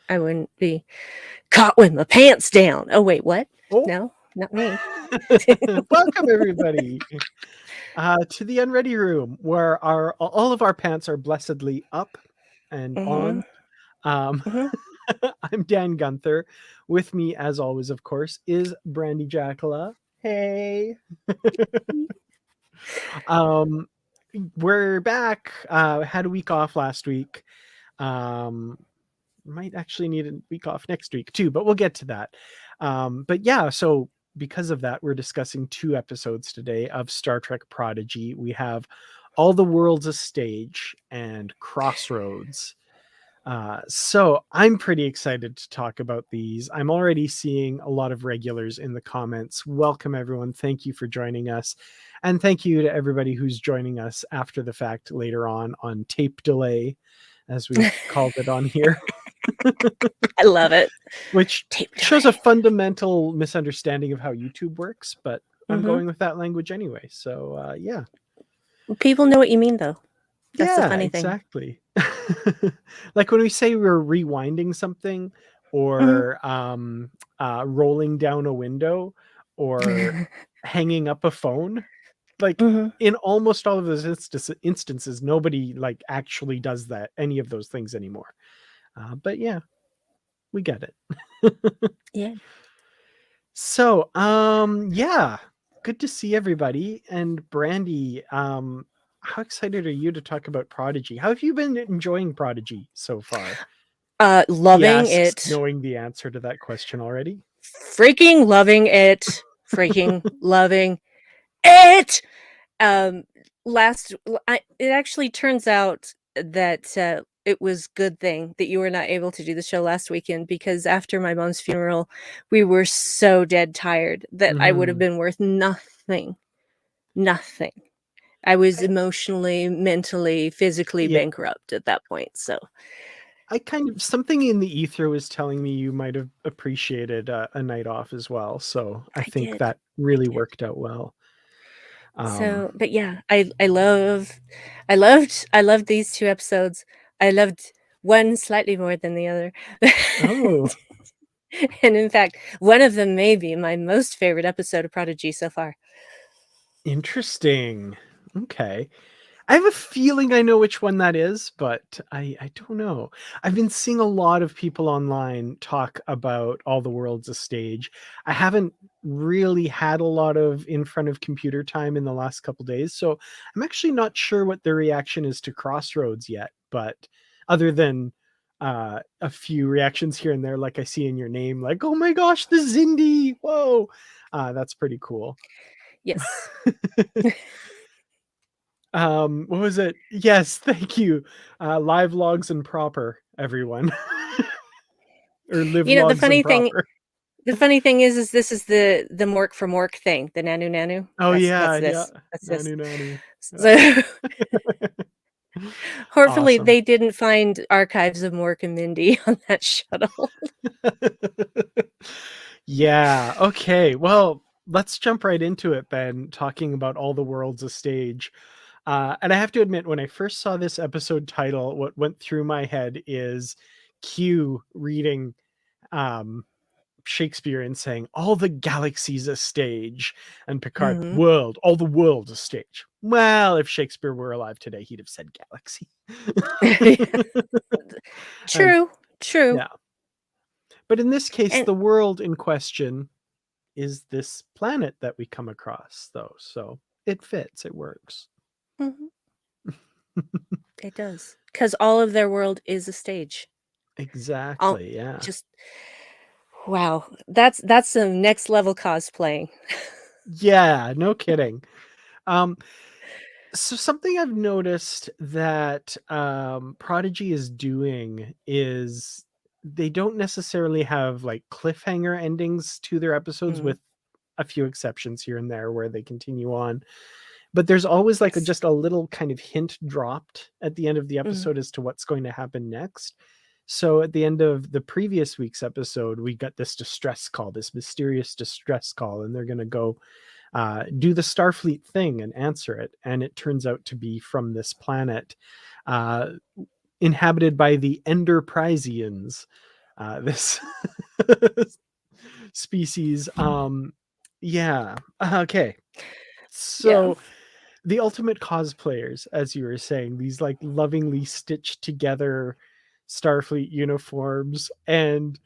I wouldn't be caught with my pants down. Oh, wait, what? Oh. No, not me. Welcome, everybody, to the Unready room, where all of our pants are blessedly up and on. Mm-hmm. I'm Dan Gunther. With me, as always, of course, is Brandi Jackola. Hey. um, we're back. Had a week off last week. Might actually need a week off next week too, but we'll get to that. But yeah, so because of that, we're discussing 2 episodes today of Star Trek Prodigy. We have All the World's a Stage and Crossroads. So I'm pretty excited to talk about these. I'm already seeing a lot of regulars in the comments. Welcome, everyone. Thank you for joining us. And thank you to everybody who's joining us after the fact later on tape delay, as we called it on here. I love it. Which Tape shows a delay. fundamental misunderstanding of how YouTube works, but I'm Mm-hmm. going with that language anyway. So yeah. People know what you mean, though. That's the Yeah, funny thing. exactly. Like when we say we're rewinding something or rolling down a window or hanging up a phone, like Mm-hmm. in almost all of those instances, nobody like actually does that, any of those things anymore. But yeah, we get it. Yeah. So, yeah, good to see everybody. And Brandi, how excited are you to talk about Prodigy? How have you been enjoying Prodigy so far? He Loving asks, it. knowing the answer to that question already. Freaking loving it. Freaking loving it. Um, it actually turns out that it was good thing that you were not able to do the show last weekend, because after my mom's funeral, we were so dead tired that I would have been worth nothing. Nothing. I was emotionally, mentally, physically Yeah, bankrupt at that point. So I kind of, something in the ether was telling me you might have appreciated a night off as well. So I I think did. that I really did. worked out well. So, but yeah, I loved these 2 episodes. I loved one slightly more than the other. Oh, And in fact, one of them may be my most favorite episode of Prodigy so far. interesting. Okay. I have a feeling I know which one that is, but I don't know. I've been seeing a lot of people online talk about All the World's a Stage. I haven't really had a lot of in front of computer time in the last couple days, so I'm actually not sure what the reaction is to Crossroads yet, but other than a few reactions here and there, like I see in your name, like, oh my gosh, the Zindi, whoa. That's pretty cool. Yes. What was it? Yes, thank you. Live logs and proper, everyone. Or live You know, logs and proper. the funny thing is this is the Mork for Mork thing, the Nanu Nanu. Oh yeah, That's yeah. this. That's this. Nanu nanu. So hopefully Awesome. they didn't find archives of Mork and Mindy on that shuttle. Yeah, okay. Well, let's jump right into it then, talking about All the World's a Stage. And I have to admit, when I first saw this episode title, what went through my head is Q reading um Shakespeare and saying all the galaxy's a stage, and Picard, Mhm. world, all the world's a stage. Well, if Shakespeare were alive today, he'd have said galaxy. And True, true. yeah, but in this case, And the world in question is this planet that we come across, though, so it fits, it works. mhm, it does. Because all of their world is a stage. All Exactly, yeah. just wow. That's some next level cosplaying. Yeah, no kidding. um So something I've noticed that Prodigy is doing is they don't necessarily have like cliffhanger endings to their episodes, Mhm. with a few exceptions here and there where they continue on. But there's always like Yes. just a little kind of hint dropped at the end of the Mhm. episode as to what's going to happen next. So at the end of the previous week's episode, we got this distress call, this mysterious distress call, and they're going to go do the Starfleet thing and answer it. And it turns out to be from this planet. Uh, inhabited by the Enterprisians. This species. Yeah. Okay. Yeah. So the ultimate cosplayers, as you were saying, these like lovingly stitched together Starfleet uniforms. And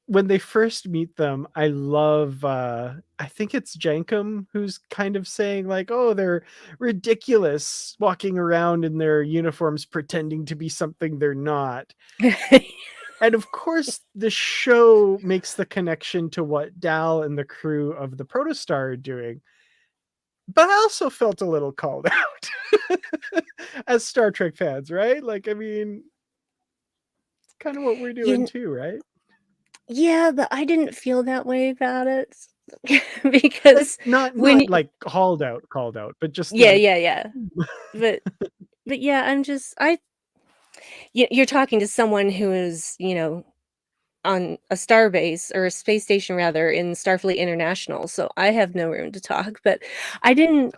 when they first meet them, I love I think it's Jankum who's kind of saying like, oh, they're ridiculous walking around in their uniforms pretending to be something they're not. And of course the show makes the connection to what Dal and the crew of the Protostar are doing. But I also felt a little called out as Star Trek fans, right? Like, I mean, it's kind of what we're doing You too, right? Yeah, but I didn't feel that way about it Like because not when not like called out, but just yeah, like yeah, yeah. But yeah, I'm just you're talking to someone who is, on a starbase or a space station rather in Starfleet International, so I have no room to talk, but I didn't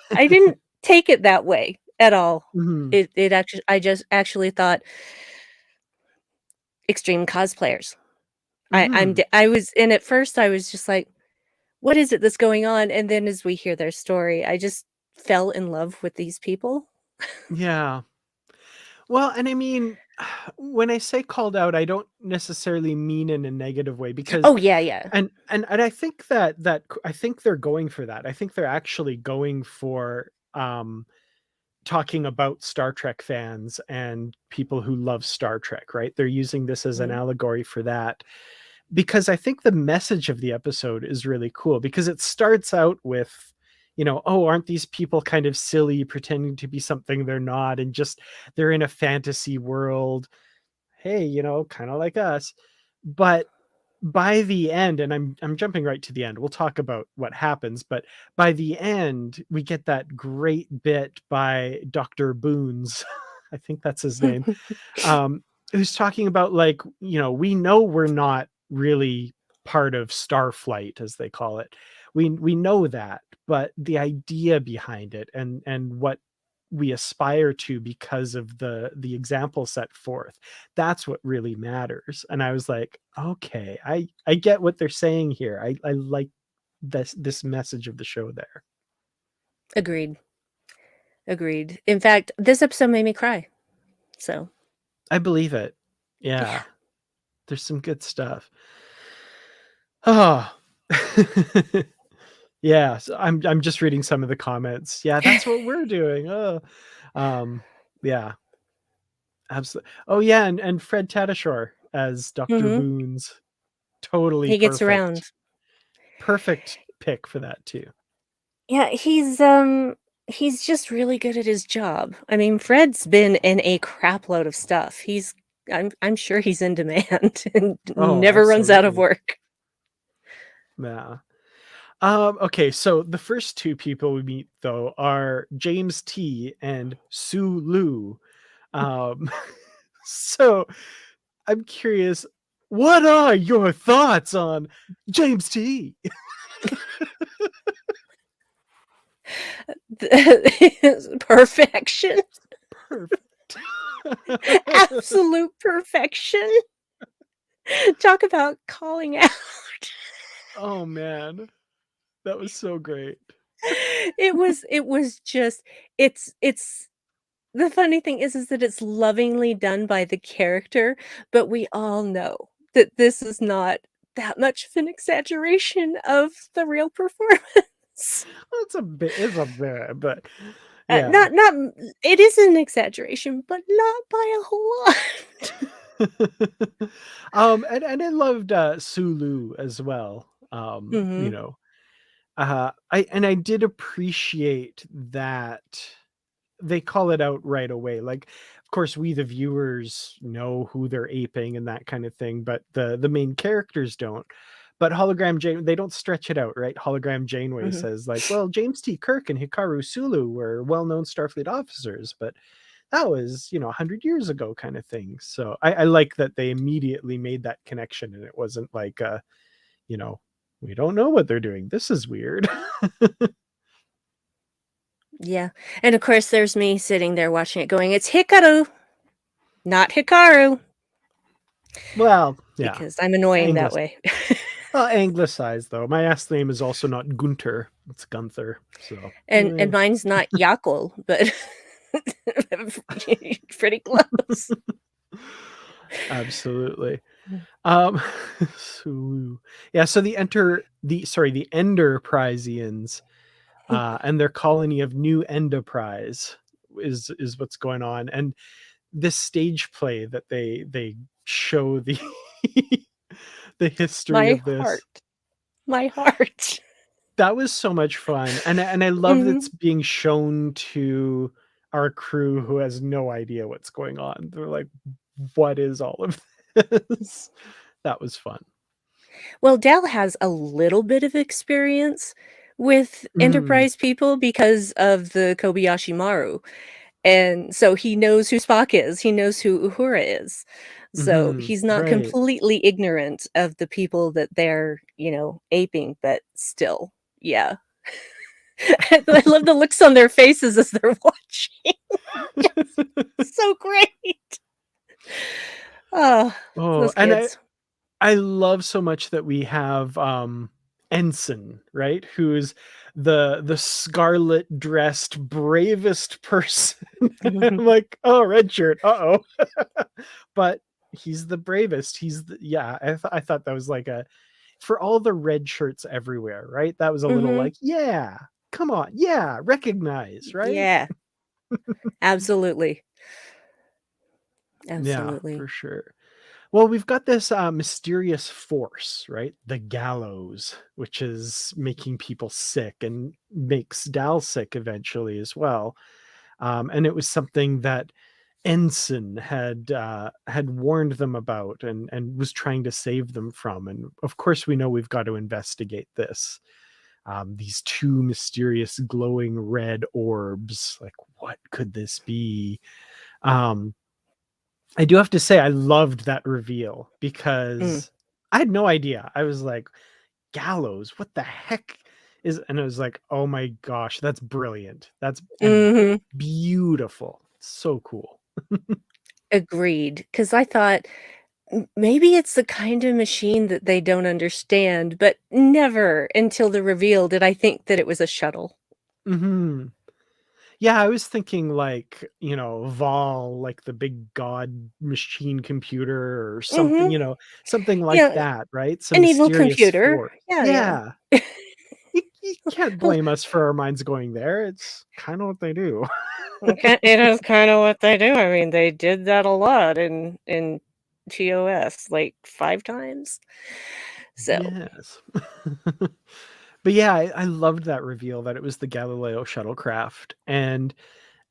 take it that way at all. Mhm. It actually I just actually thought extreme cosplayers. Mhm. I was and at first I was just like, "What is it that's going on?" And then as we hear their story, I just fell in love with these people. Yeah. Well, and I mean, when I say called out, I don't necessarily mean in a negative way because Oh, yeah, yeah. and I think I think they're going for that. I think they're actually going for talking about Star Trek fans and people who love Star Trek, right? They're using this as an Mhm. allegory for that because I think the message of the episode is really cool because it starts out with, oh, aren't these people kind of silly pretending to be something they're not and just they're in a fantasy world. Hey, kind of like us. But by the end, and I'm jumping right to the end. We'll talk about what happens, but by the end, we get that great bit by Dr. Boons. I think that's his name. Who's talking about like, we know we're not really part of Starflight, as they call it. We know that, but the idea behind it and what we aspire to because of the example set forth, that's what really matters. And I was like, okay, I get what they're saying here. I like this message of the show there. Agreed, agreed. In fact, this episode made me cry, so I believe it. yeah. Yeah, there's some good stuff. Oh. Yeah, so I'm just reading some of the comments. Yeah, that's what we're doing. Oh. Yeah, absolutely. Oh yeah, and Fred Tatasciore as Dr. Mhm. Boons. Totally He gets perfect. around. Perfect pick for that too. Yeah, he's just really good at his job. I mean, Fred's been in a crap load of stuff. I'm sure he's in demand and Oh, never runs out of absolutely. work. Yeah. Okay, so the first two people we meet though are James T and Sue Lou. Um so I'm curious, what are your thoughts on James T? Perfection. Perfect. Absolute perfection. Talk about calling out. Oh man, that was so great. It was just it's the funny thing is that it's lovingly done by the character, but we all know that this is not that much of an exaggeration of the real performance. It's a bit, but Uh, yeah. not not m it is an exaggeration, but not by a whole lot. And I loved Sulu as well. Mhm, I did appreciate that they call it out right away. Like, of course, we the viewers know who they're aping and that kind of thing, but the main characters don't. But Hologram Jane, they don't stretch it out, right? Hologram Janeway mhm. says like, well, James T. Kirk and Hikaru Sulu were well-known Starfleet officers, but that was 100 years ago kind of thing. So I like that they immediately made that connection and it wasn't like you know we don't know what they're doing, this is weird. Yeah, and of course, there's me sitting there watching it going, "It's Hikaru!" Not Hikaru, Well, yeah. because I'm annoying that way. Well, anglicized though. My last name is also not Gunther; it's Gunther. So, And mine's not Yakul, but pretty close. absolutely. Um, so, yeah. So the Enterpriseians, and their colony of New Enterprise is what's going on, and this stage play that they show the the history My of this. heart. My heart. That was so much fun, and I love that it's being shown to our crew who has no idea what's going on. They're like, "What is all of this?" That was fun. Well, Dal has a little bit of experience with Mhm, Enterprise people because of the Kobayashi Maru. And so he knows who Spock is, he knows who Uhura is. So mhm, he's not right. completely ignorant of the people that they're, aping, but still, yeah. I love the looks on their faces as they're watching. So great. Oh, Oh, those and kids. I love so much that we have Ensign, right? Who's the scarlet dressed bravest person. I'm like, oh, red shirt. Uh-oh. But he's the bravest. I thought that was like a for all the red shirts everywhere, right? That was a little Mhm. like, yeah, come on, yeah, recognize, right? Yeah, absolutely. Yeah, Absolutely. for sure. Well, we've got this mysterious force, right? The gallows, which is making people sick and makes Dal sick eventually as well. And it was something that Ensign had warned them about and was trying to save them from. And of course, we know we've got to investigate this. These two mysterious glowing red orbs. Like, what could this be? Um, I do have to say I loved that reveal Mm. because I had no idea. I was like, "Gallows? What the heck is," and I was like, "Oh my gosh, that's brilliant. That's and Mhm. beautiful. So cool." Agreed. Because I thought, maybe it's the kind of machine that they don't understand, but never until the reveal did I think that it was a shuttle. Mhm. Yeah, I was thinking like, Vol, like the big god machine computer or something, Mhm. something like Yeah, that, right? Some an evil mysterious computer. force. Yeah, yeah. Yeah. You can't blame us for our minds going there. It's kind of what they do. Okay, it is kinda what they do. I mean, they did that a lot in TOS, like, 5 times. So Yes. But yeah, I loved that reveal that it was the Galileo shuttlecraft. And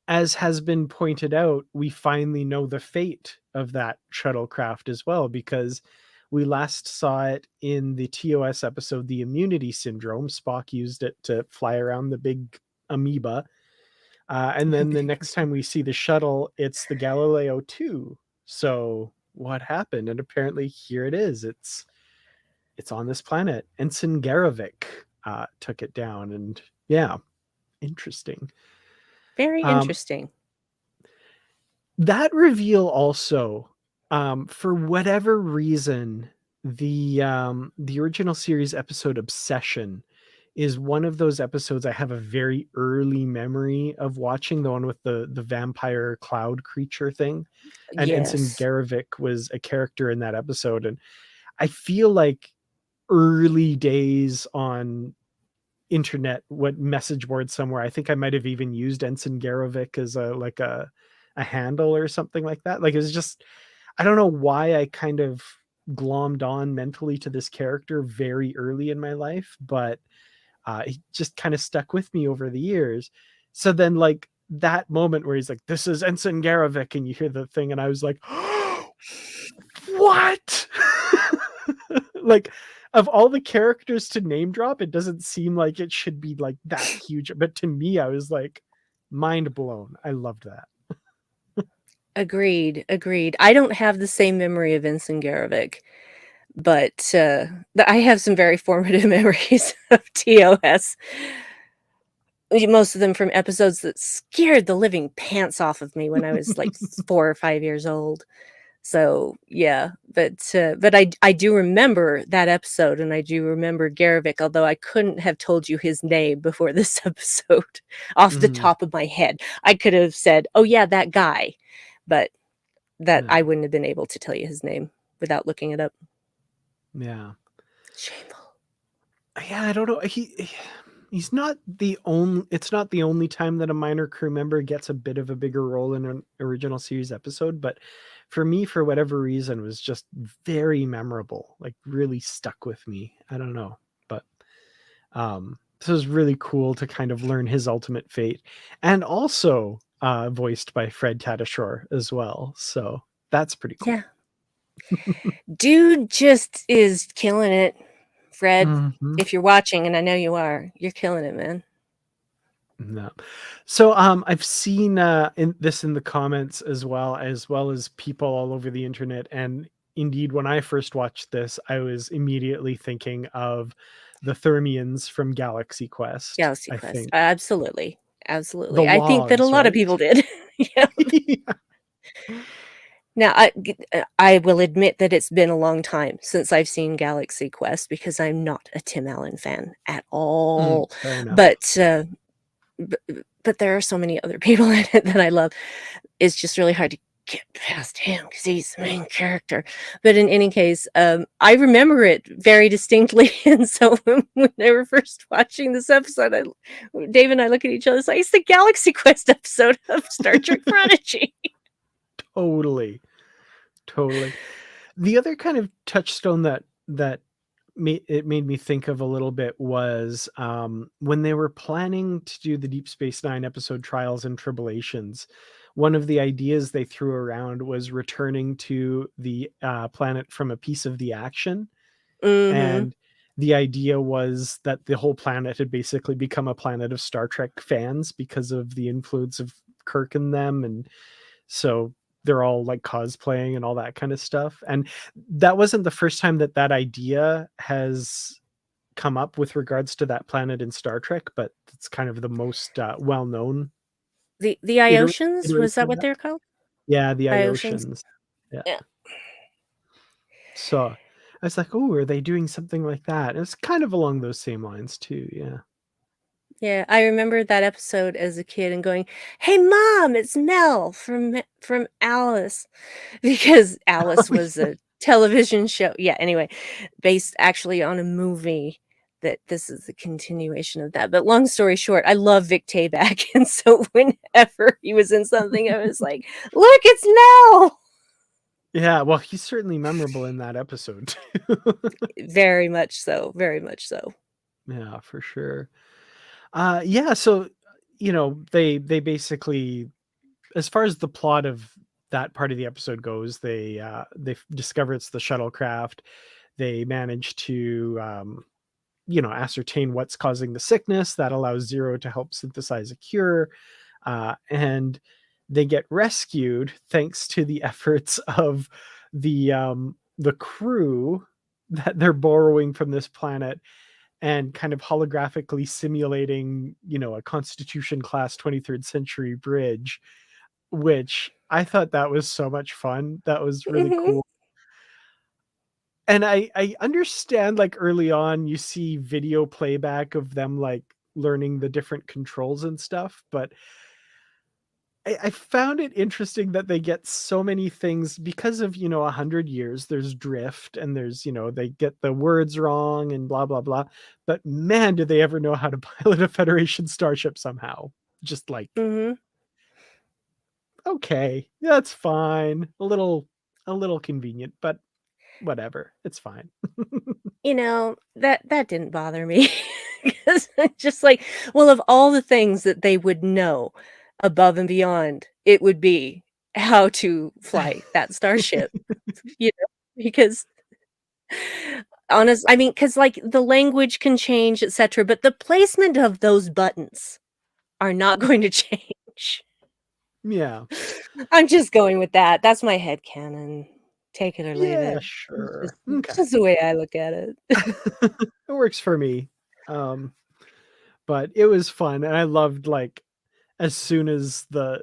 as has been pointed out, we finally know the fate of that shuttlecraft as well, because we last saw it in the TOS episode, The Immunity Syndrome. Spock used it to fly around the big amoeba. And then the next time we see the shuttle, it's the Galileo 2. So what happened? And apparently here it is. It's on this planet. Ensign Garavik took it down, and yeah, interesting. very Um, interesting. that reveal also, for whatever reason, the original series episode Obsession is one of those episodes I have a very early memory of watching, the one with the vampire cloud creature thing. And Ensign Yes. Garavik was a character in that episode. And I feel like early days on internet, what message board somewhere, I think I might have even used Ensign Garavik as a handle or something like that. Like, it was just, I don't know why I kind of glommed on mentally to this character very early in my life, but it just kind of stuck with me over the years. So then, like, that moment where he's like, "This is Ensign Garavik," and you hear the thing, and I was like, "What?" Like, of all the characters to name drop, it doesn't seem like it should be like that huge. But to me, I was like mind blown. I loved that. Agreed, agreed. I don't have the same memory of Vincent Garovic, but, I have some very formative memories of TOS. most of them from episodes that scared the living pants off of me when I was like 4 or 5 years old. So, yeah, but I do remember that episode, and I do remember Garevik, although I couldn't have told you his name before this episode off the Mhm. top of my head. I could have said, "Oh, yeah, that guy," but that Yeah. I wouldn't have been able to tell you his name without looking it up. Yeah. Shameful. Yeah, I don't know. He's not the only. It's not the only time that a minor crew member gets a bit of a bigger role in an original series episode, but for me, for whatever reason, was just very memorable. Like really stuck with me. I don't know, but this was really cool to kind of learn his ultimate fate, and also voiced by Fred Tatasciore as well. So that's pretty cool. Yeah. Dude just is killing it. Fred, Mhm. if you're watching, and I know you are, you're killing it, man. No. So I've seen in the comments as well as people all over the internet, and indeed when I first watched this, I was immediately thinking of the Thermians from Galaxy Quest, Galaxy I Quest. think. Absolutely. The Absolutely. I think that a logs, lot of right? people did. Yeah. Yeah. Now, I will admit that it's been a long time since I've seen Galaxy Quest because I'm not a Tim Allen fan at all. Fair enough. But but there are so many other people in it that I love. It's just really hard to get past him because he's the main character. But in any case, I remember it very distinctly, and so when they were first watching this episode, Dave and I look at each other, it's like, "It's the Galaxy Quest episode of Star Trek Prodigy." Totally. Totally. The other kind of touchstone that made me think of a little bit was when they were planning to do the Deep Space Nine episode Trials and Tribulations. One of the ideas they threw around was returning to the planet from a piece of the action, Mhm. and the idea was that the whole planet had basically become a planet of Star Trek fans because of the influence of Kirk in them, and so they're all like cosplaying and all that kind of stuff. And that wasn't the first time that that idea has come up with regards to that planet in Star Trek, but it's kind of the most well-known The iteration Iotians, was that of what that. they're called? Yeah, the Iotians? Iotians. Yeah. Yeah. So I was like, oh, are they doing something like that? It's kind of along those same lines too. Yeah. Yeah, I remember that episode as a kid and going, "Hey, Mom, it's Mel from Alice," because Alice Oh, was yeah. a television show. Yeah, anyway, based actually on a movie that this is the continuation of that. But long story short, I love Vic Tayback, and so whenever he was in something, I was like, "Look, it's Mel!" Yeah, well, he's certainly memorable in that episode too. Very much so, very much so. Yeah, for sure. Yeah, so they basically, as far as the plot of that part of the episode goes, they discover it's the shuttlecraft. They manage to ascertain what's causing the sickness. That allows Zero to help synthesize a cure, and they get rescued thanks to the efforts of the crew that they're borrowing from this planet, and kind of holographically simulating, a Constitution class 23rd century bridge, which I thought that was so much fun. That was really Mhm. cool. And I understand, like, early on you see video playback of them like learning the different controls and stuff, but I found it interesting that they get so many things because of 100 years. There's drift, and there's they get the words wrong and blah blah blah. But man, do they ever know how to pilot a Federation starship somehow? Just like, Mhm. okay, that's fine. A little convenient, but whatever, it's fine. That didn't bother me, 'cause it's just like, well, of all the things that they would know above and beyond, it would be how to fly that starship, you know, because I mean, because like, the language can change, etcetera, but the placement of those buttons are not going to change. Yeah. I'm just going with that. That's my headcanon. Take it or leave Yeah, it. sure. It's Okay. just the way I look at it. It works for me. Um but it was fun, and I loved, like, as soon as the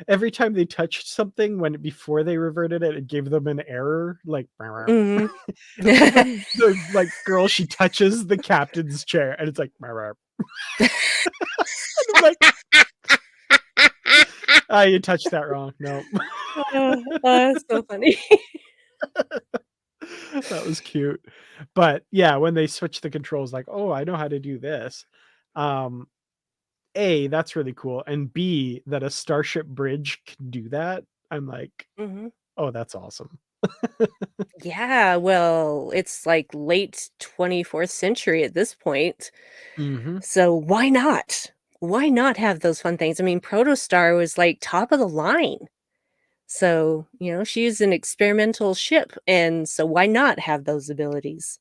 every time they touched something before they reverted it, it gave them an error, like, Mhm. even the, like, girl, she touches the captain's chair, and it's like, and I'm like, "Ah, you touched that wrong. No." That's so funny. That was cute. But, yeah, when they switched the controls, like, "Oh, I know how to do this." Um, A, that's really cool, and B, that a Starship bridge can do that, I'm like, Mhm. "Oh, that's awesome." Yeah, well, it's, like, late 24th century at this point, Mhm. so why not? Why not have those fun things? I mean, Protostar was, like, top of the line. So, she's an experimental ship, and so why not have those abilities?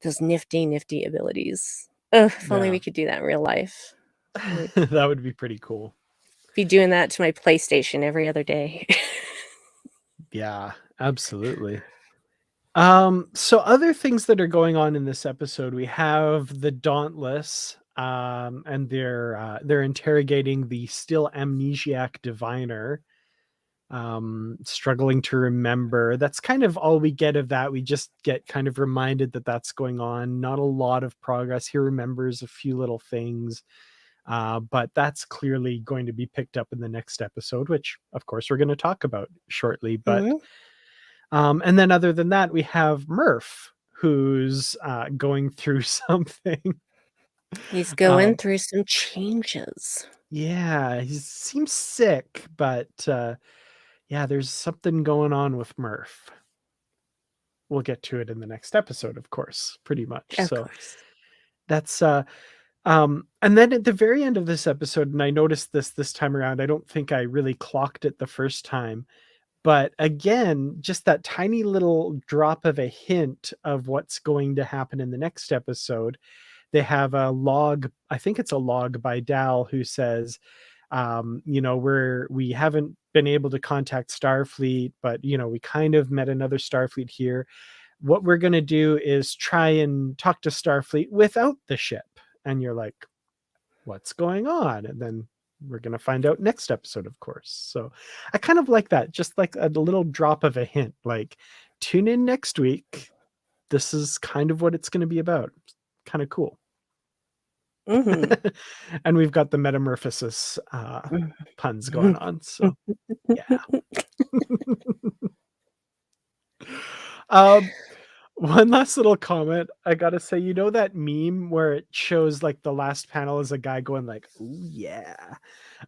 Those nifty, nifty abilities. Ugh, if only Yeah. we could do that in real life. I would That would be pretty cool. be doing that to my PlayStation every other day. Yeah, absolutely. So other things that are going on in this episode, we have the Dauntless, and they're interrogating the still amnesiac diviner, struggling to remember. That's kind of all we get of that. We just get kind of reminded that that's going on. Not a lot of progress. He remembers a few little things, but that's clearly going to be picked up in the next episode, which of course we're going to talk about shortly. But Mhm. and then other than that, we have Murph, who's going through something. He's going Um, through some changes. yeah, he seems sick, but yeah, there's something going on with Murph. We'll get to it in the next episode, of course, pretty much. Of So course. that's and then at the very end of this episode, and I noticed this time around, I don't think I really clocked it the first time. But again, just that tiny little drop of a hint of what's going to happen in the next episode. They have a log, I think it's a log by Dal, who says, we haven't been able to contact Starfleet, but we kind of met another Starfleet here. What we're going to do is try and talk to Starfleet without the ship. And you're like, what's going on? And then we're going to find out next episode, of course. So I kind of like that, just like a little drop of a hint, like, tune in next week. This is kind of what it's going to be about. Kind of cool. Mhm. And we've got the metamorphosis puns going on. So yeah. um, One last little comment. I gotta say, that meme where it shows like the last panel is a guy going like, "Ooh yeah."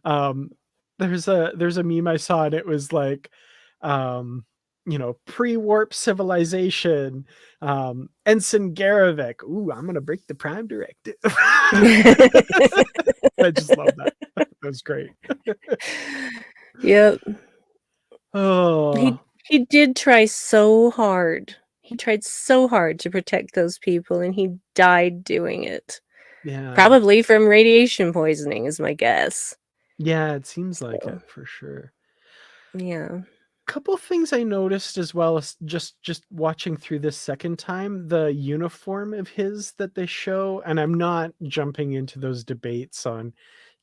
Um, there's a meme I saw, and it was like, pre-warp civilization, Ensign Garavik. Ooh, I'm gonna break the prime directive. I just love that. That was great. Yep. Oh He did try so hard. He tried so hard to protect those people, and he died doing it. yeah. Probably from radiation poisoning is my guess. Yeah, it seems like it So, for sure. yeah. Couple things I noticed as well as just watching through this second time, the uniform of his that they show, and I'm not jumping into those debates on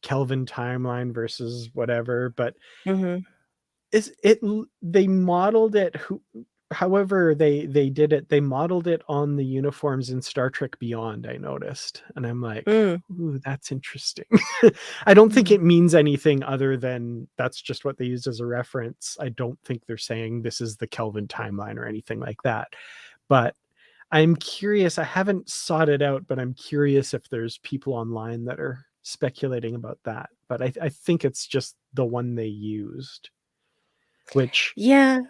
Kelvin timeline versus whatever, but Mhm. they modeled it however they did it, they modeled it on the uniforms in Star Trek Beyond, I noticed, and I'm like, Mm. ooh, that's interesting. I don't think Mhm. it means anything other than that's just what they used as a reference. I don't think they're saying this is the Kelvin timeline or anything like that, but I'm curious. I haven't sought it out, but I'm curious if there's people online that are speculating about that, but I think it's just the one they used, which Yeah.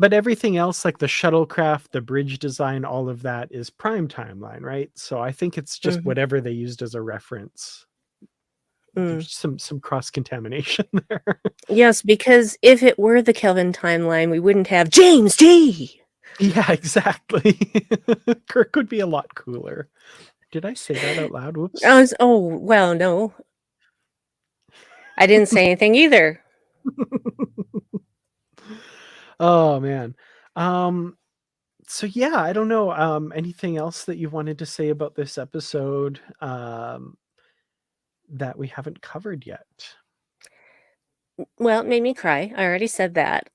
but everything else, like the shuttlecraft, the bridge design, all of that is prime timeline, right? So I think it's just Mhm. whatever they used as a reference. Mm. There's some cross contamination there. Yes, because if it were the Kelvin timeline, we wouldn't have James T. Yeah, exactly. Kirk would be a lot cooler. Did I say that out loud? Whoops. Oh, well, no. I didn't say anything either. Oh man. Um So yeah, I don't know. Anything else that you wanted to say about this episode that we haven't covered yet? Well, it made me cry. I already said that.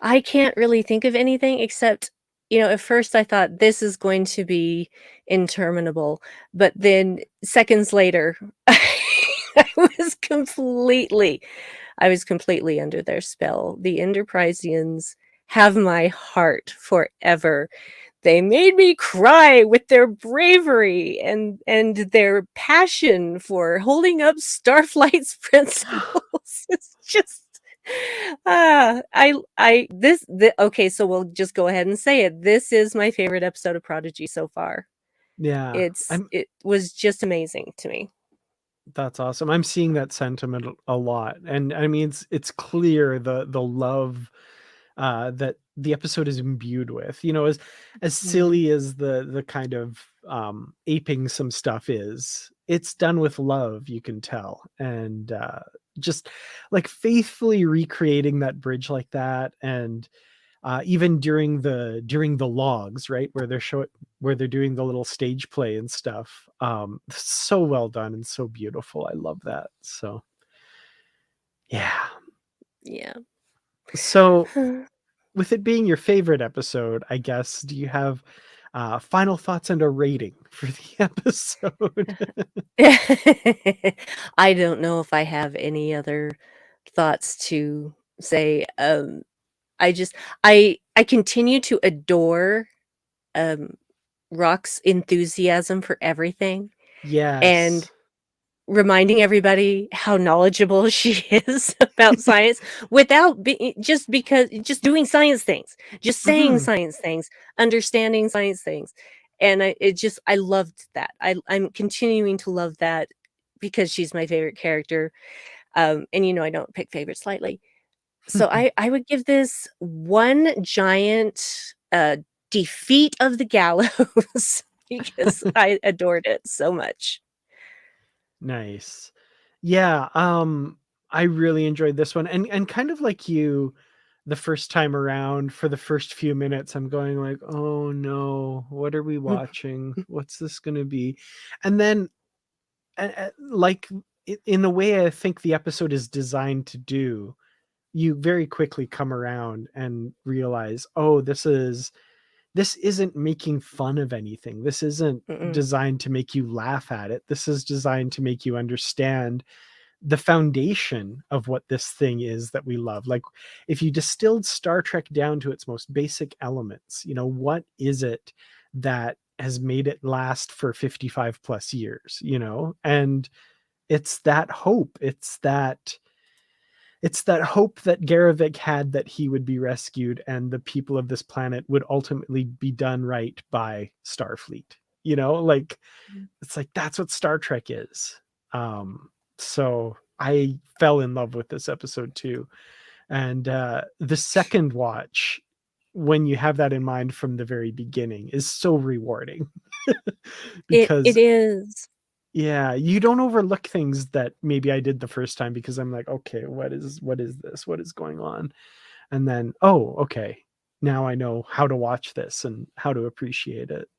I can't really think of anything except, at first I thought this is going to be interminable, but then seconds later, I was completely I was completely under their spell. The Enterprisians have my heart forever. They made me cry with their bravery and their passion for holding up Starflight's principles. It's just I this the okay, so we'll just go ahead and say it. This is my favorite episode of Prodigy so far. Yeah, It was just amazing to me. that's awesome. I'm seeing that sentiment a lot, and I mean, it's clear the love that the episode is imbued with. As Mhm. silly as the kind of aping some stuff is, it's done with love. You can tell, and just like faithfully recreating that bridge like that, and even during the logs, right, where they're doing the little stage play and stuff. So well done and so beautiful. I love that. So yeah. Yeah. So with it being your favorite episode, I guess, do you have final thoughts and a rating for the episode? I don't know if I have any other thoughts to say. I just I continue to adore um Rock's enthusiasm for everything and Yes. reminding everybody how knowledgeable she is about science without just doing science things, just saying Hmm. science things, understanding science things. And I loved that. I'm continuing to love that because she's my favorite character. And I don't pick favorites lightly. So I would give this one giant defeat of the gallows because I adored it so much. Nice. Yeah, I really enjoyed this one, and kind of like you, the first time around, for the first few minutes, I'm going like, "Oh no, what are we watching? What's this gonna be?" And then, like, in the way I think the episode is designed to do, you very quickly come around and realize, "Oh, this isn't making fun of anything. This isn't Mm-mm. designed to make you laugh at it. This is designed to make you understand the foundation of what this thing is that we love. Like, if you distilled Star Trek down to its most basic elements, what is it that has made it last for 55 plus years, And it's that hope. It's that hope that Garavik had, that he would be rescued and the people of this planet would ultimately be done right by Starfleet. Like, it's like that's what Star Trek is. So I fell in love with this episode too. And the second watch, when you have that in mind from the very beginning, is so rewarding. It Because is. yeah, you don't overlook things that maybe I did the first time, because I'm like, okay, what is this? What is going on? And then, oh, okay, now I know how to watch this and how to appreciate it.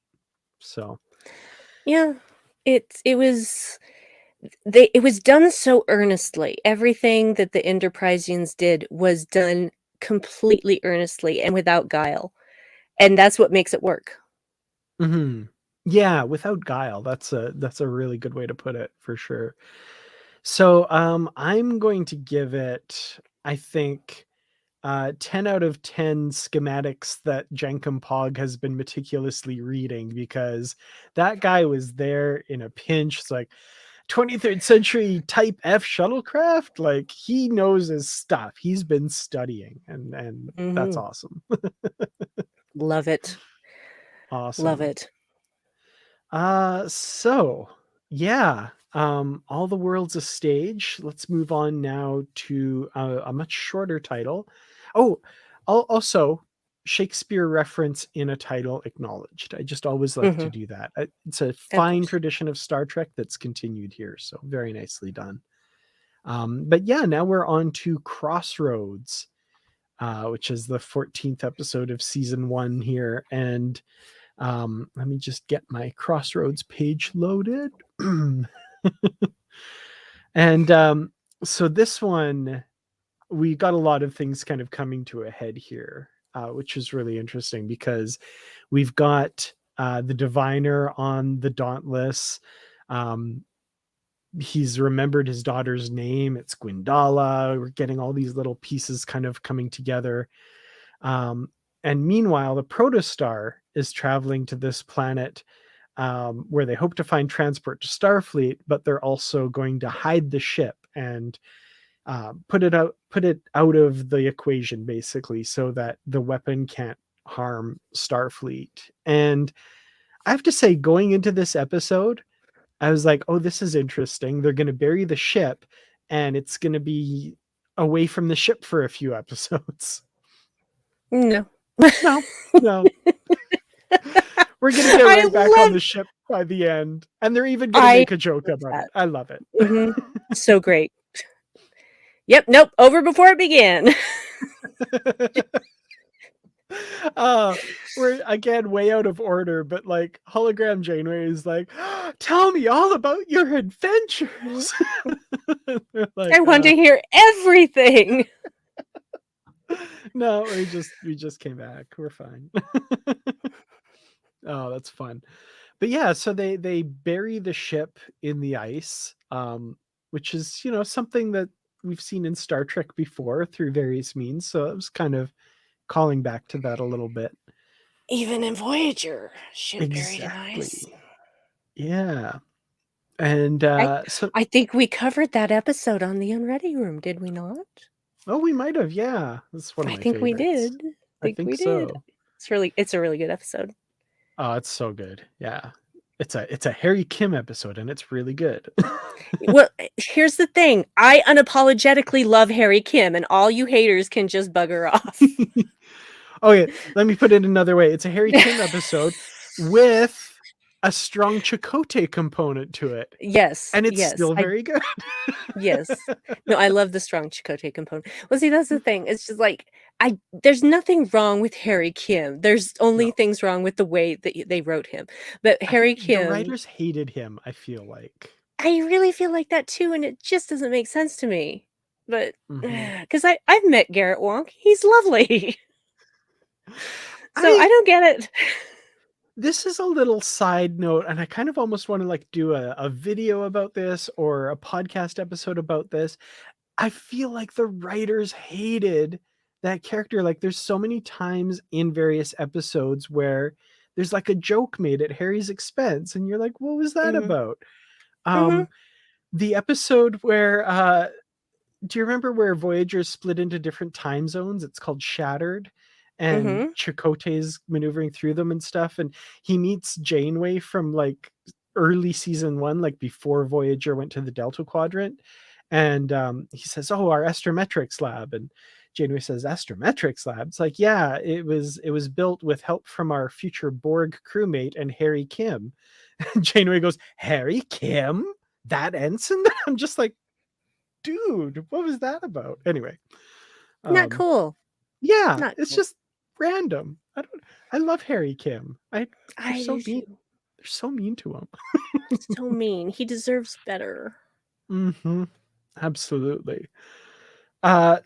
So Yeah. It was done so earnestly. Everything that the Enterprisians did was done completely earnestly and without guile. And that's what makes it work. mhm. Yeah, without guile. That's a really good way to put it, for sure. So I'm going to give it, I think, 10 out of 10 schematics that Jenkum Pog has been meticulously reading, because that guy was there in a pinch. It's like 23rd century type F shuttlecraft. Like, he knows his stuff. He's been studying, and that's Mhm. awesome. Love it. Love Awesome. it. So yeah, All the World's a Stage. Let's move on now to a much shorter title. Oh, also, Shakespeare reference in a title acknowledged. I just always like to Mhm. do that. It's a Of fine course. tradition of Star Trek that's continued here, so very nicely done. But yeah, now we're on to Crossroads. which is the 14th episode of season 1 here. And let me just get my Crossroads page loaded. And so this one, we got a lot of things kind of coming to a head here, which is really interesting because we've got the diviner on the Dauntless. He's remembered his daughter's name. It's Gwendala. We're getting all these little pieces kind of coming together. And meanwhile, the protostar is traveling to this planet where they hope to find transport to Starfleet, but they're also going to hide the ship and put it out of the equation, basically, so that the weapon can't harm Starfleet. And I have to say, going into this episode, I was like, oh, this is interesting. They're going to bury the ship, and it's going to be away from the ship for a few episodes. No. No. We're going to get right back on the ship by the end. And they're even going to make a joke about it. I love it. Mm-hmm. So great. Yep. Nope. Over before it began. We're again way out of order, but like Hologram Janeway is like, tell me all about your adventures. Like, I want to hear everything. No, we just came back. We're fine. Oh, that's fun. But yeah, so they bury the ship in the ice, which is, something that we've seen in Star Trek before through various means. So it was kind of calling back to that a little bit. Even in Voyager, ship buried in ice. Yeah. And so I think we covered that episode on the Unready Room, did we not? Oh, we might have. Yeah, that's one of my favorites. We did. I think so. It's a really good episode. Oh, it's so good. Yeah, it's a Harry Kim episode, and it's really good. Well, here's the thing: I unapologetically love Harry Kim, and all you haters can just bugger off. Okay, let me put it another way. It's a Harry Kim episode with a strong Chakotay component to it. Yes. And it's still very good. Yes. No, I love the strong Chakotay component. Well, see, that's the thing. It's just like, there's nothing wrong with Harry Kim. There's only things wrong with the way that they wrote him. But Harry Kim... The writers hated him, I feel like. I really feel like that too, and it just doesn't make sense to me. But, because I've met Garrett Wonk. He's lovely. So I don't get it. This is a little side note, and I kind of almost want to do a video about this or a podcast episode about this. I feel like the writers hated that character. Like, there's so many times in various episodes where there's a joke made at Harry's expense, and you're like, what was that about? The episode where do you remember where Voyager split into different time zones? It's called Shattered. And Chakotay's maneuvering through them and stuff, and he meets Janeway from early season 1, before Voyager went to the Delta Quadrant, and he says, "Oh, our astrometrics lab," and Janeway says, "Astrometrics lab?" It's like, yeah, it was built with help from our future Borg crewmate and Harry Kim. And Janeway goes, "Harry Kim? That ensign?" I'm just like, dude, what was that about? Anyway, not cool. Yeah, it's just random. I love Harry Kim. They're so mean. They're so mean to him. So mean. He deserves better. Absolutely.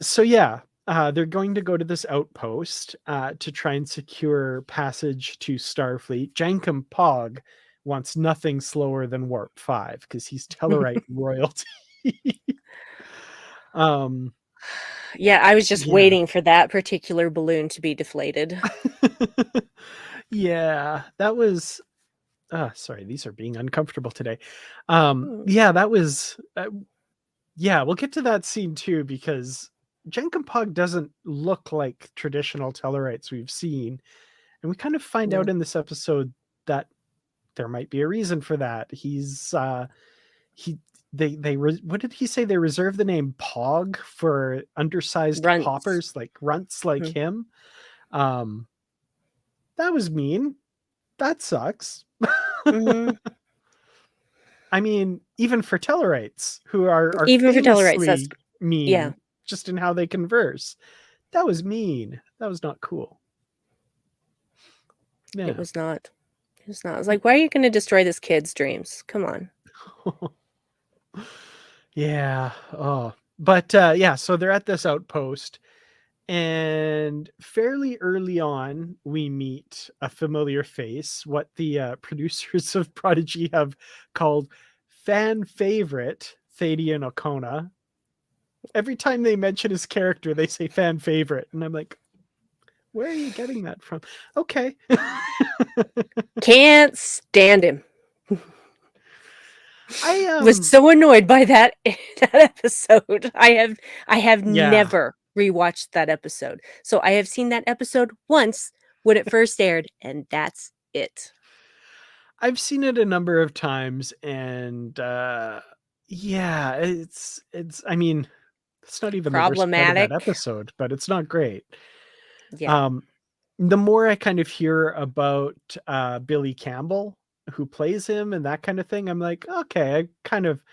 So yeah, they're going to go to this outpost to try and secure passage to Starfleet. Jankum Pog wants nothing slower than Warp 5 because he's Tellarite royalty. Yeah, I was just waiting for that particular balloon to be deflated. Yeah, that was... sorry, these are being uncomfortable today. Yeah, that was... yeah, we'll get to that scene too, because Jankum Pog doesn't look like traditional Tellarites we've seen. And we kind of find out in this episode that there might be a reason for that. He's... what did he say? They reserve the name Pog for undersized poppers, runts like him. That was mean. That sucks. I mean, even for Tellarites, who are even famously for Tellarites, that's mean, just in how they converse. that was mean. That was not cool. Yeah. It was not. It was not. I was like, why are you going to destroy this kid's dreams? Come on. Yeah. Oh. But yeah, so they're at this outpost, and fairly early on, we meet a familiar face, what the producers of Prodigy have called fan favorite Thadian O'Connor. Every time they mention his character, they say fan favorite. And I'm like, where are you getting that from? Okay. Can't stand him. I Was so annoyed by that episode. I have yeah. never rewatched that episode. So I have seen that episode once when it first aired, and that's it. I've seen it a number of times, and yeah, it's I mean, it's not even the worst part of that Problematic. episode, but it's not great. Yeah. The more I kind of hear about Billy Campbell, who plays him and that kind of thing, I'm like, okay, I kind of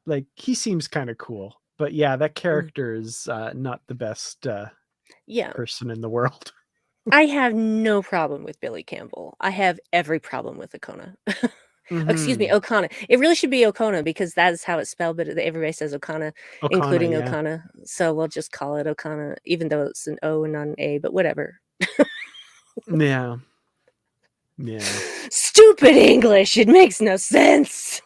like, he seems kind of cool. But yeah, that character is not the best Yeah. person in the world. I have no problem with Billy Campbell. I have every problem with O'Connor. Excuse me, O'Connor. It really should be O'Connor because that's how it's spelled, but everybody says O'Connor, including yeah. O'Connor. So we'll just call it O'Connor, even though it's an O and not an A, but whatever. Yeah. Yeah. Stupid English. It makes no sense.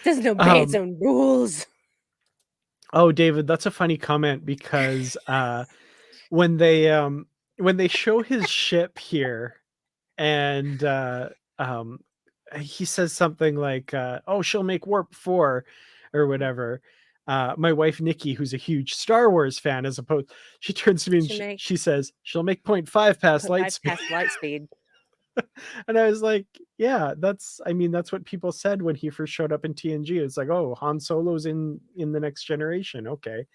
Doesn't obey its own rules. Oh, David, that's a funny comment because when they show his ship here, and he says something like, oh, she'll make warp 4 or whatever. My wife Nikki, who's a huge Star Wars fan, as opposed, she turns to me and she says she'll make 0.5 past light speed. Past light speed. And I was like, yeah, that's what people said when he first showed up in TNG. It's like, oh, Han Solo's in the Next Generation. Okay.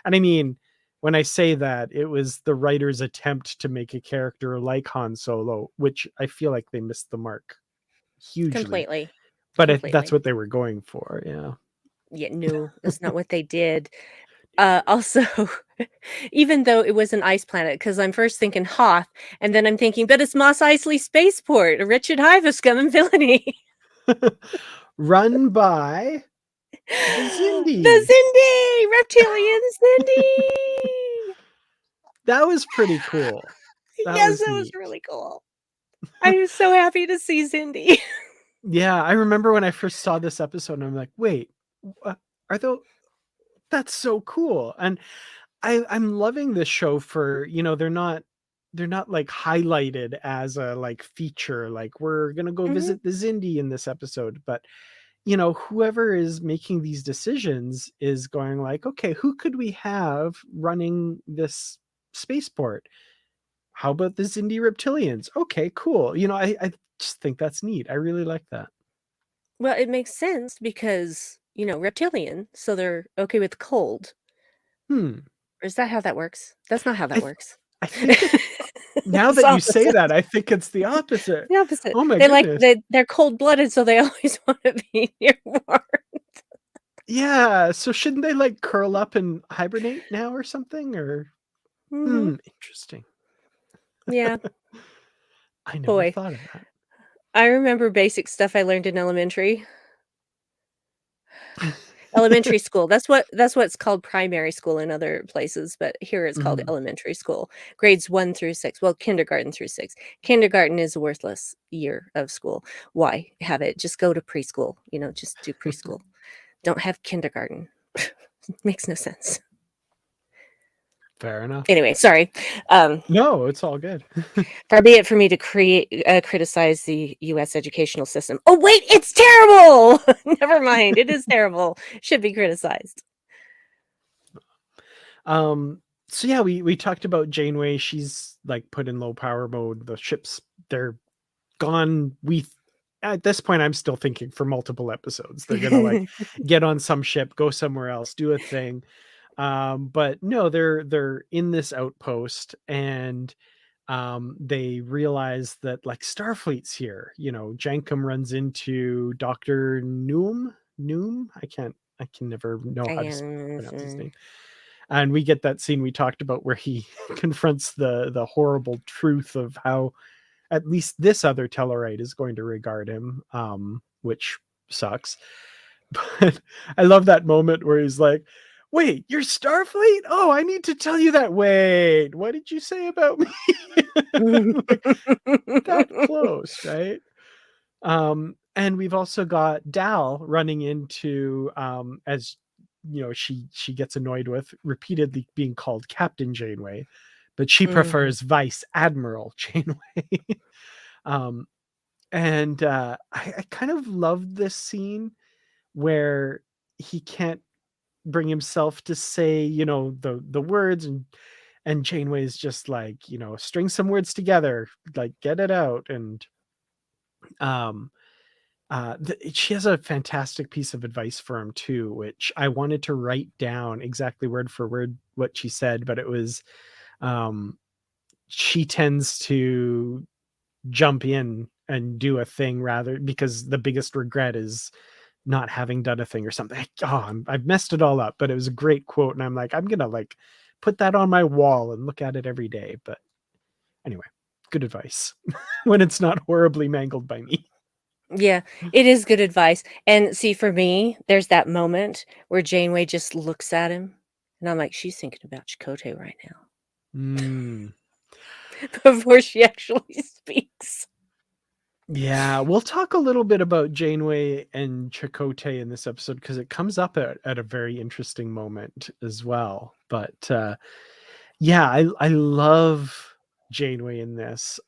And I mean, when I say that, it was the writer's attempt to make a character like Han Solo, which I feel like they missed the mark hugely. Completely. But that's what they were going for. Yeah. Yeah, no, that's not what they did. Also, even though it was an ice planet, because I'm first thinking Hoth, and then I'm thinking, but it's Mos Eisley Spaceport, a wretched hive of scum and villainy. Run by the Xindi. The Xindi! Reptilian Xindi! That was pretty cool. Yes, that was really cool. I was so happy to see Xindi. Yeah, I remember when I first saw this episode, and I'm like, wait, are those... That's so cool. And I'm loving this show for, they're not like highlighted as a like feature, like we're gonna go visit the Xindi in this episode, but whoever is making these decisions is going like, okay, who could we have running this spaceport? How about the Xindi reptilians? Okay, cool. I just think that's neat. I really like that. Well, it makes sense because reptilian, so they're okay with cold. Or is that how that works? That's not how that works. I think now that you say that, I think it's the opposite. The opposite. Oh my goodness. They're cold-blooded, so they always want to be near warmth. Yeah, so shouldn't they like curl up and hibernate now or something? Or interesting. Yeah. I never thought of that. I remember basic stuff I learned in elementary. Elementary school. That's what's called primary school in other places, but here it's called elementary school. Grades 1 through 6. Well, kindergarten through 6. Kindergarten is a worthless year of school. Why have it? Just go to preschool. Just do preschool. Don't have kindergarten. Makes no sense. Fair enough. Anyway, sorry. No, it's all good. Far be it for me to criticize the U.S. educational system. Oh, wait, it's terrible! Never mind. It is terrible. Should be criticized. So yeah, we talked about Janeway. She's like put in low power mode. The ships, they're gone. At this point, I'm still thinking for multiple episodes. They're gonna like get on some ship, go somewhere else, do a thing. But no, they're in this outpost, and they realize that like Starfleet's here. Jankum runs into Dr. Noom. I can never know how to pronounce his name. And we get that scene we talked about where he confronts the horrible truth of how at least this other Tellarite is going to regard him, which sucks. But I love that moment where he's like, wait, you're Starfleet? Oh, I need to tell you that. Wait, what did you say about me? Like, that close, right? And we've also got Dal running into, as you know, she gets annoyed with repeatedly being called Captain Janeway, but she prefers Vice Admiral Janeway. um, and I kind of loved this scene where he can't bring himself to say, you know, the words, and Janeway's just like, you know, string some words together, like get it out. And um she has a fantastic piece of advice for him too, which I wanted to write down exactly word for word what she said, but it was, um she tends to jump in and do a thing rather because the biggest regret is not having done a thing or something. I've messed it all up, but it was a great quote, and I'm like, I'm gonna like put that on my wall and look at it every day. But anyway, good advice when it's not horribly mangled by me. Yeah, it is good advice. And see, for me, there's that moment where Janeway just looks at him, and I'm like, she's thinking about Chakotay right now before she actually speaks. Yeah, we'll talk a little bit about Janeway and Chakotay in this episode because it comes up at a very interesting moment as well. But yeah, I love Janeway in this.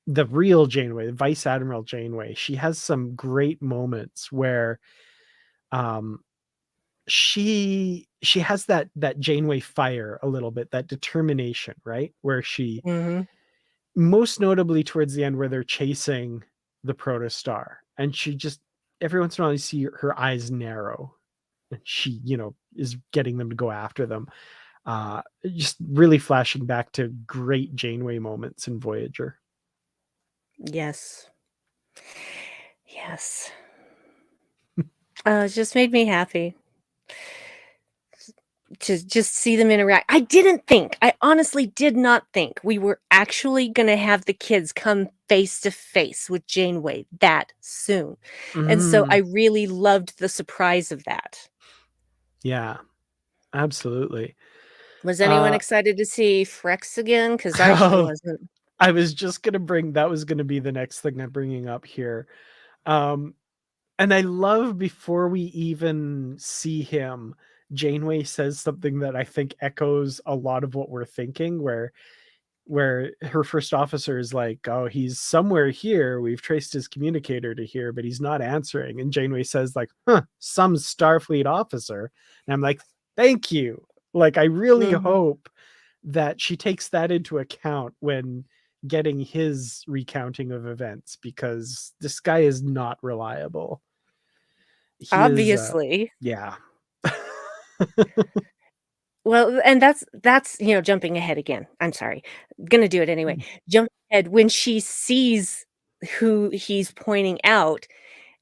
The real Janeway, Vice Admiral Janeway, she has some great moments where um she has that Janeway fire a little bit, that determination, right? Where she, Mhm. most notably towards the end where they're chasing the protostar, and she just every once in a while you see her eyes narrow, and she, you know, is getting them to go after them. Just really flashing back to great Janeway moments in Voyager. Yes. Yes. It just made me happy to just see them interact. I honestly did not think we were actually going to have the kids come face to face with Janeway that soon. And so I really loved the surprise of that. Yeah, absolutely. Was anyone excited to see Frex again? Because I sure Oh, wasn't. I was just gonna bring that was gonna be the next thing I'm bringing up here. Um, and I love before we even see him, Janeway says something that I think echoes a lot of what we're thinking, where her first officer is like, "Oh, he's somewhere here. We've traced his communicator to here, but he's not answering." And Janeway says, like, "Huh, some Starfleet officer." And I'm like, "Thank you." Like, I really Mhm. hope that she takes that into account when getting his recounting of events, because this guy is not reliable. He is, Obviously. yeah. Well, and that's, jumping ahead again. I'm sorry. Gonna do it anyway. Jump ahead when she sees who he's pointing out,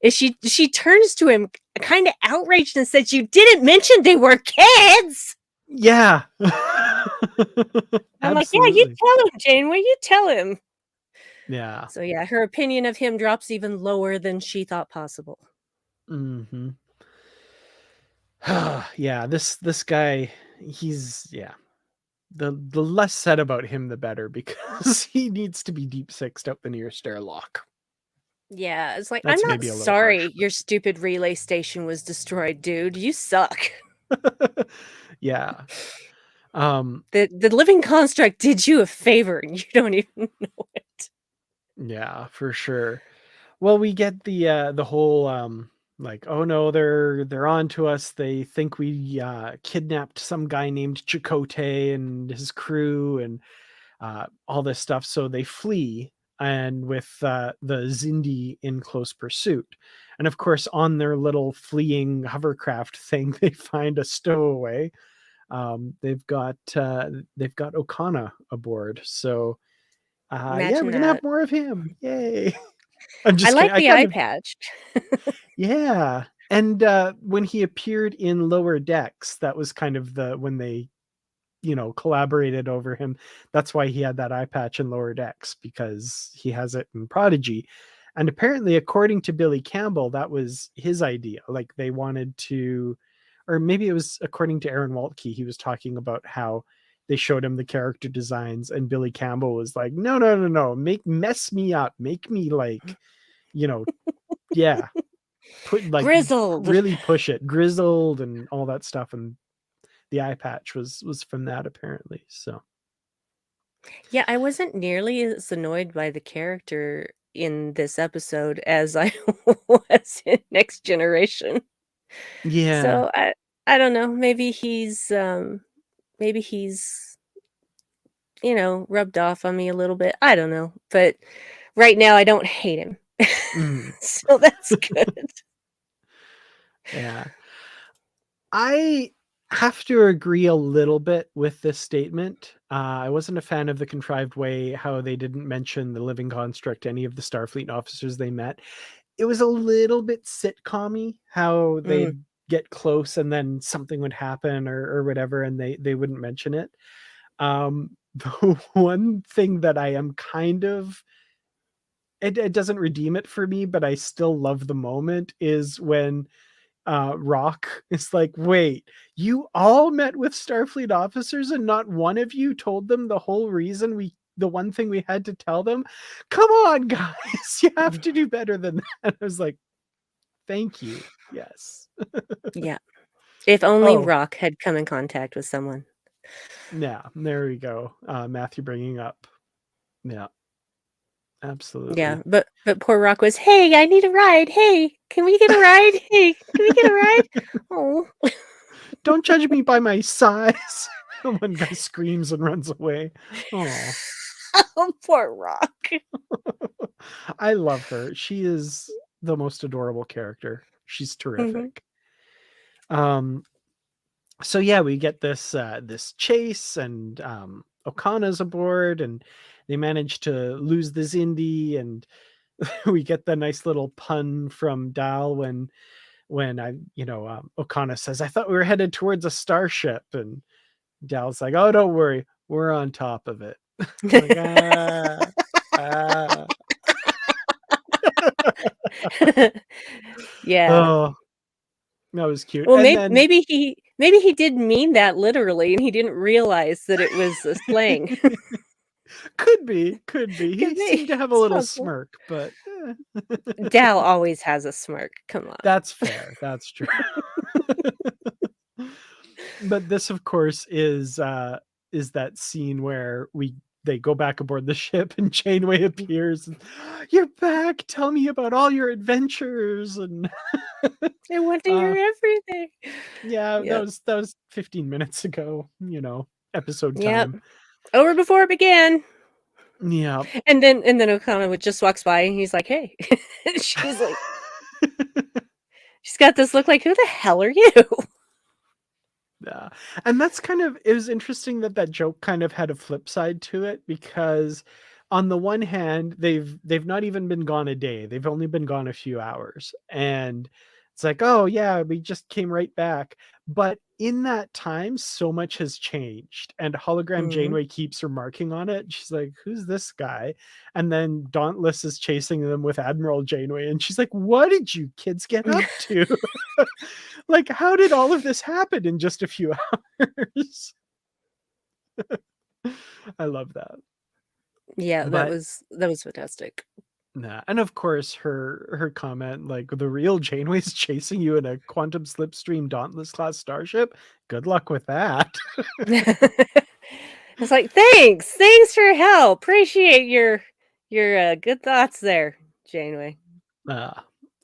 is she turns to him kinda outraged and says, "You didn't mention they were kids!" Yeah. I'm like, "Yeah, you Absolutely. tell him, Janeway, you tell him." Yeah. So, yeah, her opinion of him drops even lower than she thought possible. Mhm. Yeah, this guy, he's, yeah. The less said about him, the better, because he needs to be deep sixed up the near stair lock. Yeah, it's like, "I'm That's not maybe a little harsh. sorry your stupid relay station was destroyed, dude. You suck." Yeah. Um, The living construct did you a favor, and you don't even know it. yeah, for sure. Well, we get the whole, like, oh no, they're on to us. They think we kidnapped some guy named Chakotay and his crew, and all this stuff. So they flee, and with the Zindi in close pursuit. And of course, on their little fleeing hovercraft thing, they find a stowaway. They've got Okana aboard. So yeah, Imagine we're gonna have that. more of him. Yay! I'm I just kidding. like I the kind eye of, patch. yeah. And when he appeared in Lower Decks, that was kind of the when they collaborated over him. That's why he had that eye patch in Lower Decks, because he has it in Prodigy. And apparently, according to Billy Campbell, that was his idea. Like, they wanted to, or maybe it was according to Aaron Waltke, he was talking about how they showed him the character designs, and Billy Campbell was like, no, no, no, no, mess me up, make me like, yeah, put like Grizzled. really push it, grizzled and all that stuff. And the eye patch was from that, apparently. So Yeah, I wasn't nearly as annoyed by the character in this episode as I was in Next Generation. yeah. So I don't know, maybe he's rubbed off on me a little bit. I don't know. But right now I don't hate him. Mm, So that's good. yeah. I have to agree a little bit with this statement. I wasn't a fan of the contrived way how they didn't mention the living construct to any of the Starfleet officers they met. It was a little bit sitcom-y how Mm. they'd get close and then something would happen or whatever, and they wouldn't mention it. The one thing that I am kind of, it doesn't redeem it for me, but I still love the moment, is when Rock is like, wait, you all met with Starfleet officers and not one of you told them the whole reason the one thing we had to tell them? Come on, guys, you have to do better than that. I was like, thank you. Yes. Yeah. If only Oh, Rock had come in contact with someone. yeah, there we go. Matthew bringing up. Yeah, absolutely. Yeah, but poor Rock was, "Hey, I need a ride. Hey, can we get a ride? Hey, can we get a ride?" Oh. Don't judge me by my size. One guy screams and runs away. Oh, Oh, poor Rock. I love her. She is the most adorable character. She's terrific. So yeah, we get this chase, and Okana's aboard, and they manage to lose this Indy, and we get the nice little pun from Dal when Okana says, "I thought we were headed towards a starship," and Dal's like, "Oh, don't worry, we're on top of it." Like, ah. Yeah. Oh, that was cute. Well, And then maybe he did mean that literally, and he didn't realize that it was a slang. could be. He Could be. seemed to have a It's little possible. smirk, but Dal always has a smirk. Come on. that's fair. That's true. But this, of course, is that scene where they go back aboard the ship and Janeway appears and, "You're back. Tell me about all your adventures." And I want to hear everything. yeah, Yep. that was 15 minutes ago, episode Yep. time. Over before it began. Yeah. And then Okana just walks by and he's like, "Hey." She's like, she's got this look like, "Who the hell are you?" Yeah. And that's it was interesting that joke kind of had a flip side to it, because on the one hand, they've not even been gone a day. They've only been gone a few hours. And it's like, "Oh yeah, we just came right back." But in that time, so much has changed. And hologram Mhm. Janeway keeps remarking on it. She's like, "Who's this guy?" And then Dauntless is chasing them with Admiral Janeway, and she's like, "What did you kids get up to?" Like, how did all of this happen in just a few hours? I love that. Yeah, that But was fantastic. nah. And of course, her comment, like, "The real Janeway's chasing you in a quantum slipstream Dauntless class starship. Good luck with that." It's like, thanks for your help. Appreciate your good thoughts there, Janeway. Uh,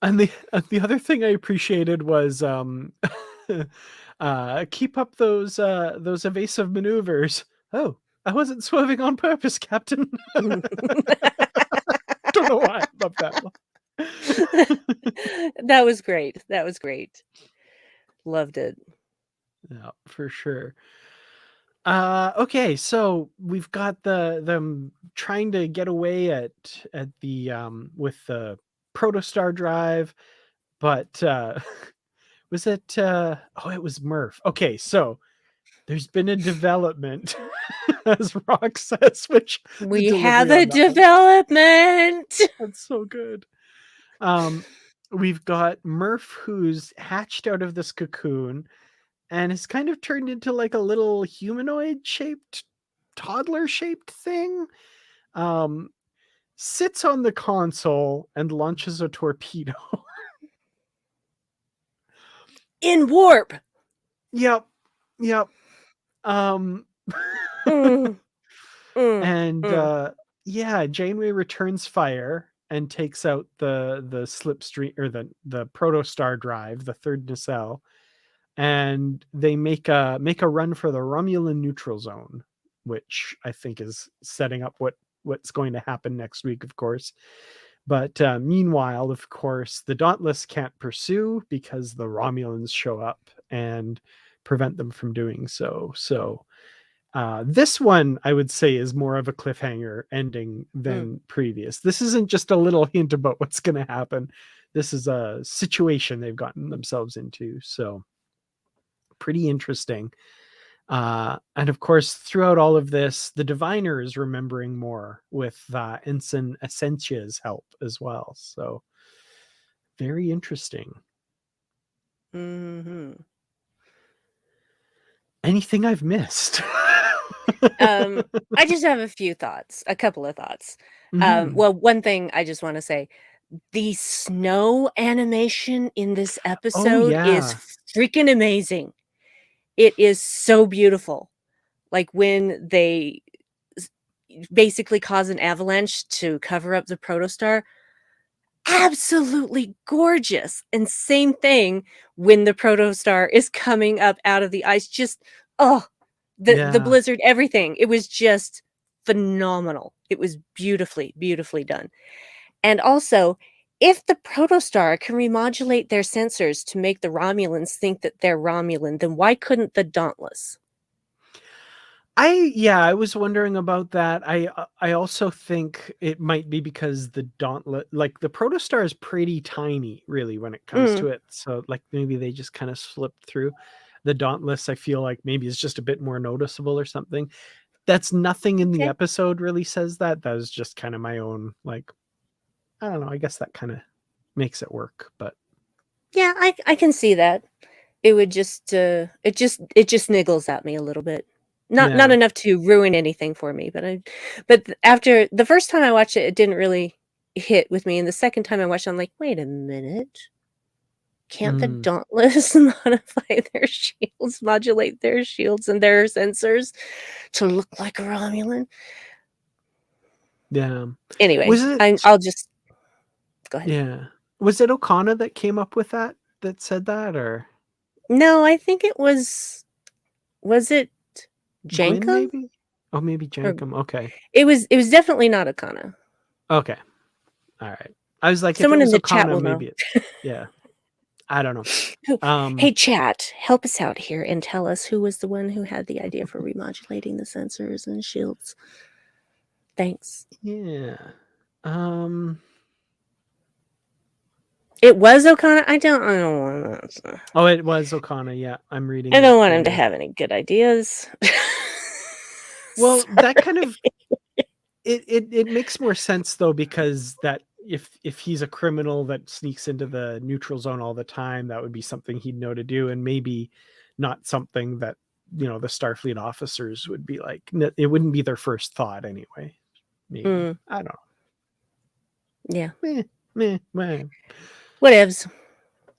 and the other thing I appreciated was keep up those evasive maneuvers. "Oh, I wasn't swerving on purpose, Captain." Don't know why I love that one. That was great. That was great. Loved it. Yeah, for sure. Okay, so we've got them trying to get away at the with the protostar drive, but was it it was Murph. Okay, so There's been a development, as Rock says, which the We have delivery a on that one, development. that's so good. We've got Murph, who's hatched out of this cocoon and is kind of turned into like a little humanoid shaped, toddler shaped thing. Sits on the console and launches a torpedo. In warp. Yep. Um Mm, and mm. yeah, Janeway returns fire and takes out the slipstream, or the protostar drive, the third nacelle, and they make a run for the Romulan neutral zone, which I think is setting up what's going to happen next week, of course. But meanwhile, of course, the Dauntless can't pursue because the Romulans show up and prevent them from doing so. So this one, I would say, is more of a cliffhanger ending than previous. This isn't just a little hint about what's going to happen. This is a situation they've gotten themselves into. So pretty interesting. And of course, throughout all of this, the diviner is remembering more with Ensign Essenzia's help as well. So very interesting. Mm-hmm. Anything I've missed? I just have a couple of thoughts. Mm-hmm. Well, one thing I just want to say, the snow animation in this Oh episode is yeah. freaking amazing. It is so beautiful. Like when they basically cause an avalanche to cover up the protostar. Absolutely gorgeous. And same thing when the protostar is coming up out of the ice. Just, oh, the Yeah. blizzard, everything. It was just phenomenal. It was beautifully, beautifully done. And also, if the protostar can remodulate their sensors to make the Romulans think that they're Romulan, then why couldn't the Dauntless? I was wondering about that. I also think it might be because the Dauntlet, like the Protostar, is pretty tiny, really, when it comes to it. So like maybe they just kind of slipped through. The Dauntless, I feel like maybe is just a bit more noticeable or something. That's nothing in the Okay. episode really says that. That was just kind of my own, like, I don't know. I guess that kind of makes it work, but Yeah, I can see that. It would just it just niggles at me a little bit. Not yeah. enough to ruin anything for me, but after the first time I watched it, it didn't really hit with me, and the second time I watched it, I'm like, "Wait a minute. Can't the Mm, Dauntless modulate their shields and their sensors to look like a Romulan?" yeah. Anyway, Was it? I'll just go ahead. Yeah. Was it Okana that came up with that said that, or No, I think was it Gwyn Jankum? maybe? Oh, maybe Or Jankum. Okay. it was definitely not Akana. Okay. All right. I was like, if it Someone in was the chat Okana, will know. maybe it. Yeah. I don't know. Hey, chat, help us out here and tell us who was the one who had the idea for remodulating the sensors and shields. Thanks. Yeah. It was O'Connor. I don't want to. Oh, it was Okana. Yeah, I'm reading I it don't want him to here. have any good ideas. Well, Sorry. that kind of it makes more sense though, because that if he's a criminal that sneaks into the neutral zone all the time, that would be something he'd know to do, and maybe not something that the Starfleet officers would be like. It wouldn't be their first thought anyway. Maybe I don't know. Yeah. Meh, meh, meh. Whatevs.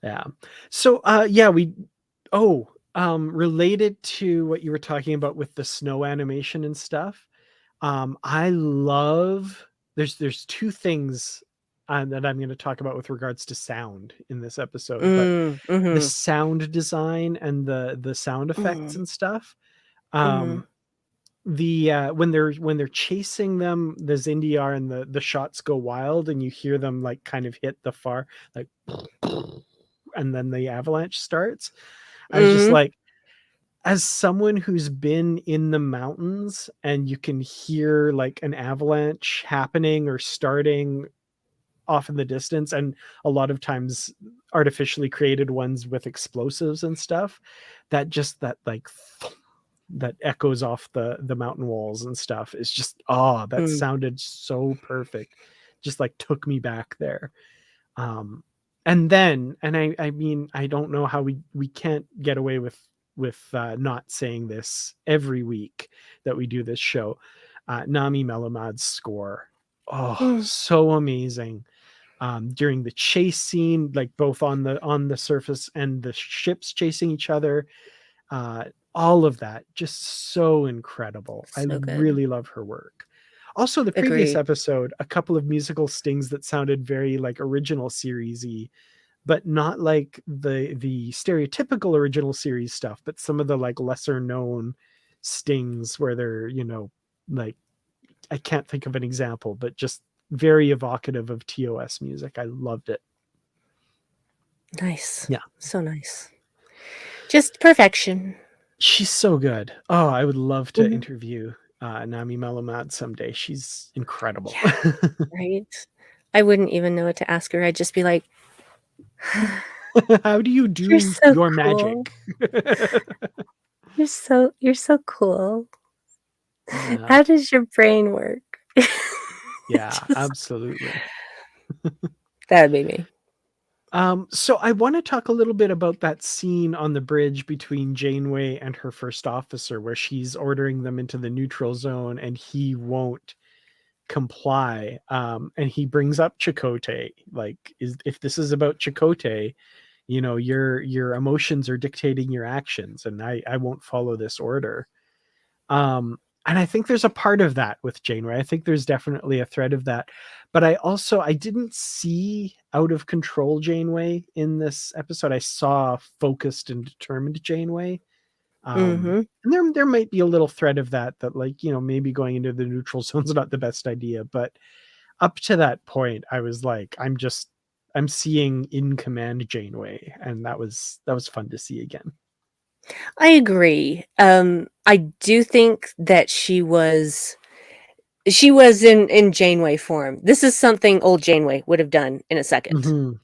Yeah. So yeah, related to what you were talking about with the snow animation and stuff. I love there's two things that I'm going to talk about with regards to sound in this episode, but the Mm-hmm. sound design and the sound effects Mm-hmm. and stuff. Mm-hmm. The when they're chasing them, the Zindiar, and the shots go wild and you hear them like kind of hit the far, like, and then the avalanche starts. I was just Mm-hmm. like, as someone who's been in the mountains and you can hear like an avalanche happening or starting off in the distance, and a lot of times artificially created ones with explosives and stuff, that just that like that echoes off the mountain walls and stuff is just, oh, that Mm. sounded so perfect. Just like took me back there. And then, and I mean, I don't know how we can't get away with not saying this every week that we do this show. Nami Melamad's score, oh, Mm. so amazing. During the chase scene, like both on the surface and the ships chasing each other, all of that just so incredible. I So good. really love her work. Also, the previous Agreed. episode, a couple of musical stings that sounded very like original series-y, but not like the stereotypical original series stuff, but some of the like lesser known stings where they're, like, I can't think of an example, but just very evocative of TOS music. I loved it. Nice. Yeah. So nice. Just perfection. She's so good. Oh, I would love to Mhm. interview Nami Melamad someday. She's incredible. Yeah. Right? I wouldn't even know what to ask her. I'd just be like, How do you "You're do so your cool. magic? You're so cool. Yeah. How does your brain work?" Yeah, Just absolutely. that would be me. So I want to talk a little bit about that scene on the bridge between Janeway and her first officer, where she's ordering them into the neutral zone and he won't comply. And he brings up Chakotay, like, if this is about Chakotay, your emotions are dictating your actions, and I won't follow this order. And I think there's a part of that with Janeway. I think there's definitely a thread of that. But I didn't see out of control Janeway in this episode. I saw focused and determined Janeway. Mhm. And there might be a little thread of that like, maybe going into the neutral zone's not the best idea. But up to that point, I was like, I'm seeing in command Janeway, and that was fun to see again. I agree. I do think that she was in Janeway form. This is something old Janeway would have done in a second. Mhm.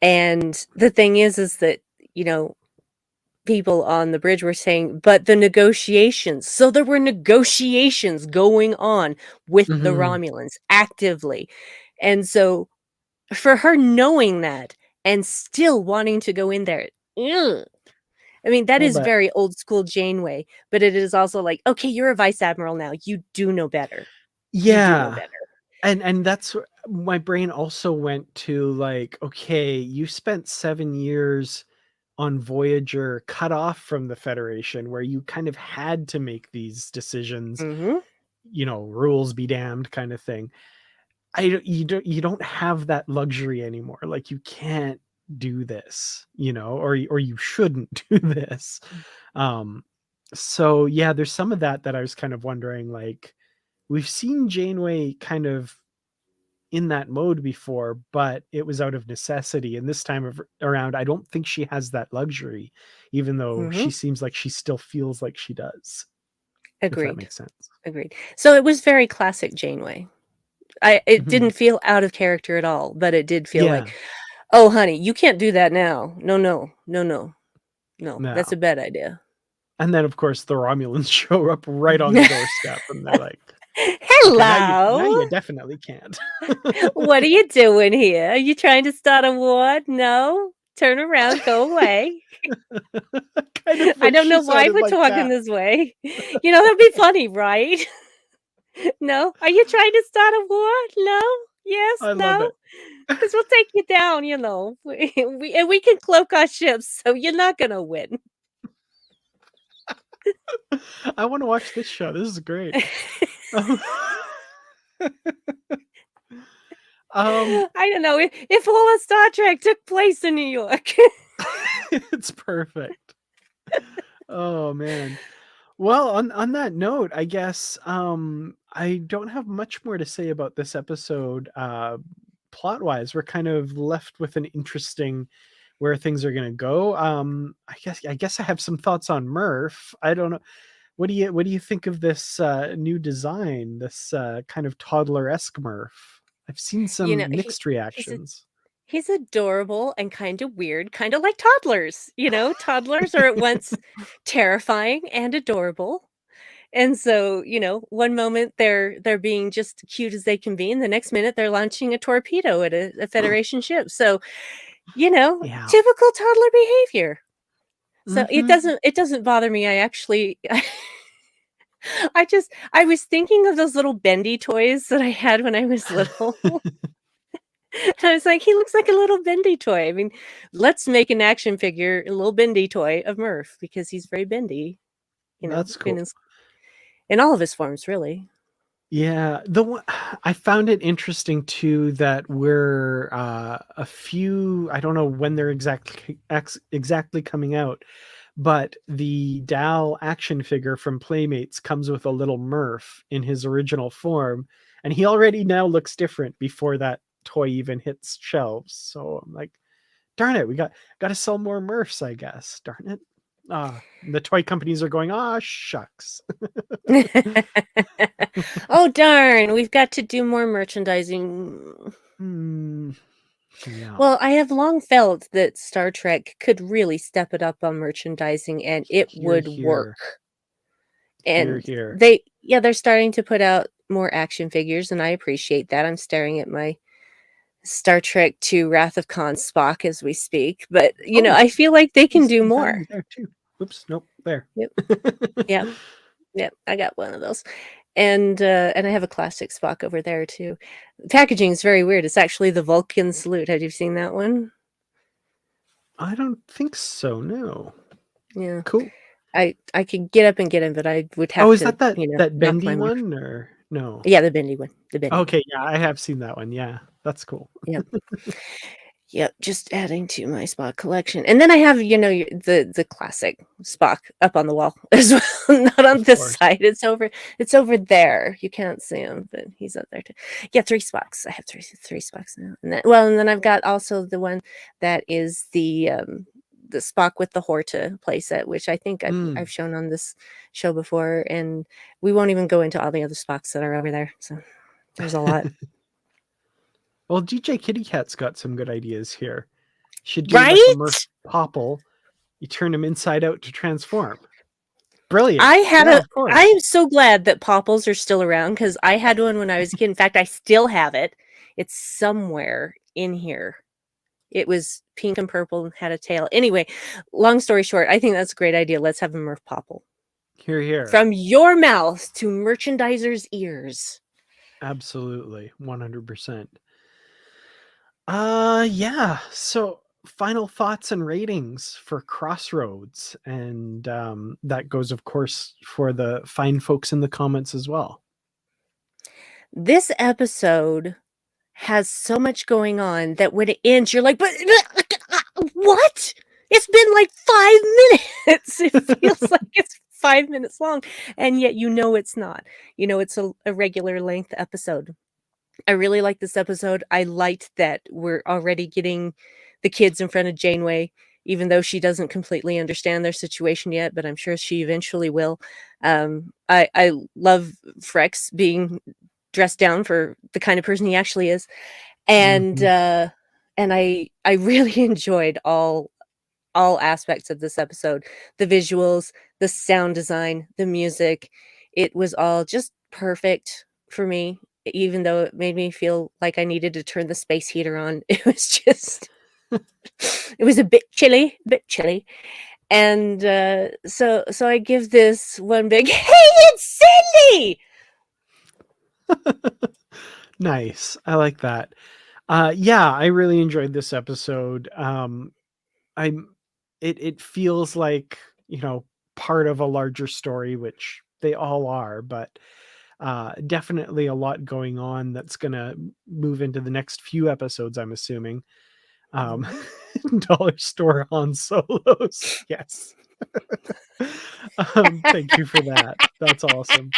And the thing is that, you know, people on the bridge were saying, but the negotiations. So there were negotiations going on with the Mhm. Romulans actively. And so for her knowing that and still wanting to go in there, ugh. I mean, that Well, is but very old school Janeway, but it is also like, okay, you're a vice admiral now. You do know better. You do know yeah. better. And that's my brain also went to, like, okay, you spent 7 years on Voyager, cut off from the Federation, where you kind of had to make these decisions, Mhm. rules be damned kind of thing. You don't have that luxury anymore. Like, you can't do this, or you shouldn't do this. Um, so yeah, there's some of that I was kind of wondering, like, we've seen Janeway kind of in that mode before, but it was out of necessity. And this time around, I don't think she has that luxury, even though she Mhm. seems like she still feels like she does, if that Agreed. makes sense. Agreed. So it was very classic Janeway. It Mhm. didn't feel out of character at all, but it did feel Yeah. like, "Oh, honey, you can't do that now. No, no. No, no. No. That's No. a bad idea." And then, of course, the Romulans show up right on the doorstep, and they're like, "Okay, now "Hello. you definitely can't." What are you doing here? Are you trying to start a war? No? Turn around, go away." Kind of I what don't she know why sounded we're like talking that. this way. That'd be funny, right? No? Are you trying to start a war? No? Yes? I love No? it. Because 'Cause we'll take you down, we can cloak our ships, so you're not gonna win. I want to watch this show. This is great. Um, um, I don't know, if all of Star Trek took place in New York. it's perfect. Oh man. Well, on that note, I guess I don't have much more to say about this episode. Plot wise, we're kind of left with an interesting where things are going to go. I guess I have some thoughts on Murph. I don't know. What do you think of this new design? This kind of toddler-esque Murph. I've seen You know, some mixed he's a reactions. He's adorable and kind of weird, kind of like toddlers. Toddlers are at once terrifying and adorable. And so, one moment they're being just cute as they can be, and the next minute they're launching a torpedo at a Federation ship. So, Yeah. typical toddler behavior. So it Mhm. doesn't bother me. I actually I was thinking of those little bendy toys that I had when I was little. And I was like, he looks like a little bendy toy. I mean, let's make an action figure, a little bendy toy of Murph because he's very bendy, That's in cool. in all of his forms, really. Yeah, the one I found it interesting too that we're a few. I don't know when they're exactly coming out, but the Dal action figure from Playmates comes with a little Murph in his original form, and he already now looks different before that toy even hits shelves. So I'm like, darn it, we got to sell more Murphs, I guess. Darn it. The toy companies are going, shucks. Oh, darn. We've got to do more merchandising. Hmm. Yeah. Well, I have long felt that Star Trek could really step it up on merchandising and it Here, would work. here. Here, And here. they're starting to put out more action figures, and I appreciate that. I'm staring at my Star Trek II Wrath of Khan Spock as we speak, but I feel like they can He's do behind more. me there too. Oops, nope, there. Yep. Yep. Yep. I got one of those. And I have a classic Spock over there too. The packaging is very weird. It's actually the Vulcan salute. Have you seen that one? I don't think so, no. Yeah. Cool. I could get up and get him, but I would have Oh, is to, that knock bendy my Murph. one or no? Yeah, the bendy one. The bendy one. Okay, yeah, I have seen that one. Yeah, that's cool. Yep. Yep, just adding to my Spock collection. And then I have, the classic Spock up on the wall as well. Not on Of this course. side. It's over there. You can't see him, but he's up there too. Yeah, 3 Spocks. I have three Spocks now. And then I've got also the one that is the Spock with the Horta playset, which I think I've shown on this show before, and we won't even go into all the other Spocks that are over there. So there's a lot. Well, DJ Kitty Cat's got some good ideas here. Should do like a Right? Murph Popple. You turn him inside out to transform. Brilliant. I had Yeah, of course. I am so glad that Popples are still around because I had one when I was a kid. In fact, I still have it. It's somewhere in here. It was pink and purple and had a tail. Anyway, long story short, I think that's a great idea. Let's have a Murph Popple. Here, here. From your mouth to merchandisers' ears. Absolutely. 100%. Yeah. So final thoughts and ratings for Crossroads. And that goes, of course, for the fine folks in the comments as well. This episode has so much going on that when it ends, you're like, but what? It's been like 5 minutes. It feels like it's 5 minutes long. And yet it's not. It's a regular length episode. I really like this episode. I liked that we're already getting the kids in front of Janeway, even though she doesn't completely understand their situation yet, but I'm sure she eventually will. I love Frex being dressed down for the kind of person he actually is. And I really enjoyed all aspects of this episode. The visuals, the sound design, the music. It was all just perfect for me, even though it made me feel like I needed to turn the space heater on. It was just it was a bit chilly. And so I give this one big, hey, it's Cindy! Nice. I like that. Yeah, I really enjoyed this episode. It feels like, part of a larger story, which they all are, but definitely a lot going on that's gonna move into the next few episodes, I'm assuming. Dollar store Han Solos. Yes. Thank you for that. That's awesome.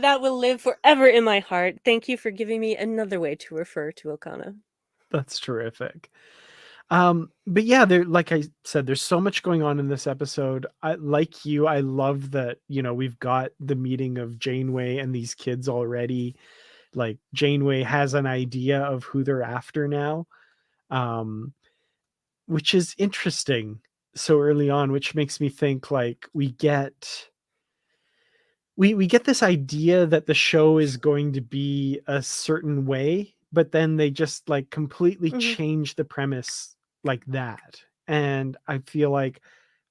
That will live forever in my heart. Thank you for giving me another way to refer to Okana. That's terrific. But yeah, like I said, there's so much going on in this episode. I love that, we've got the meeting of Janeway and these kids already. like Janeway has an idea of who they're after now, which is interesting so early on, which makes me think like we get this idea that the show is going to be a certain way, but then they just like completely Mhm. change the premise like that. And I feel like,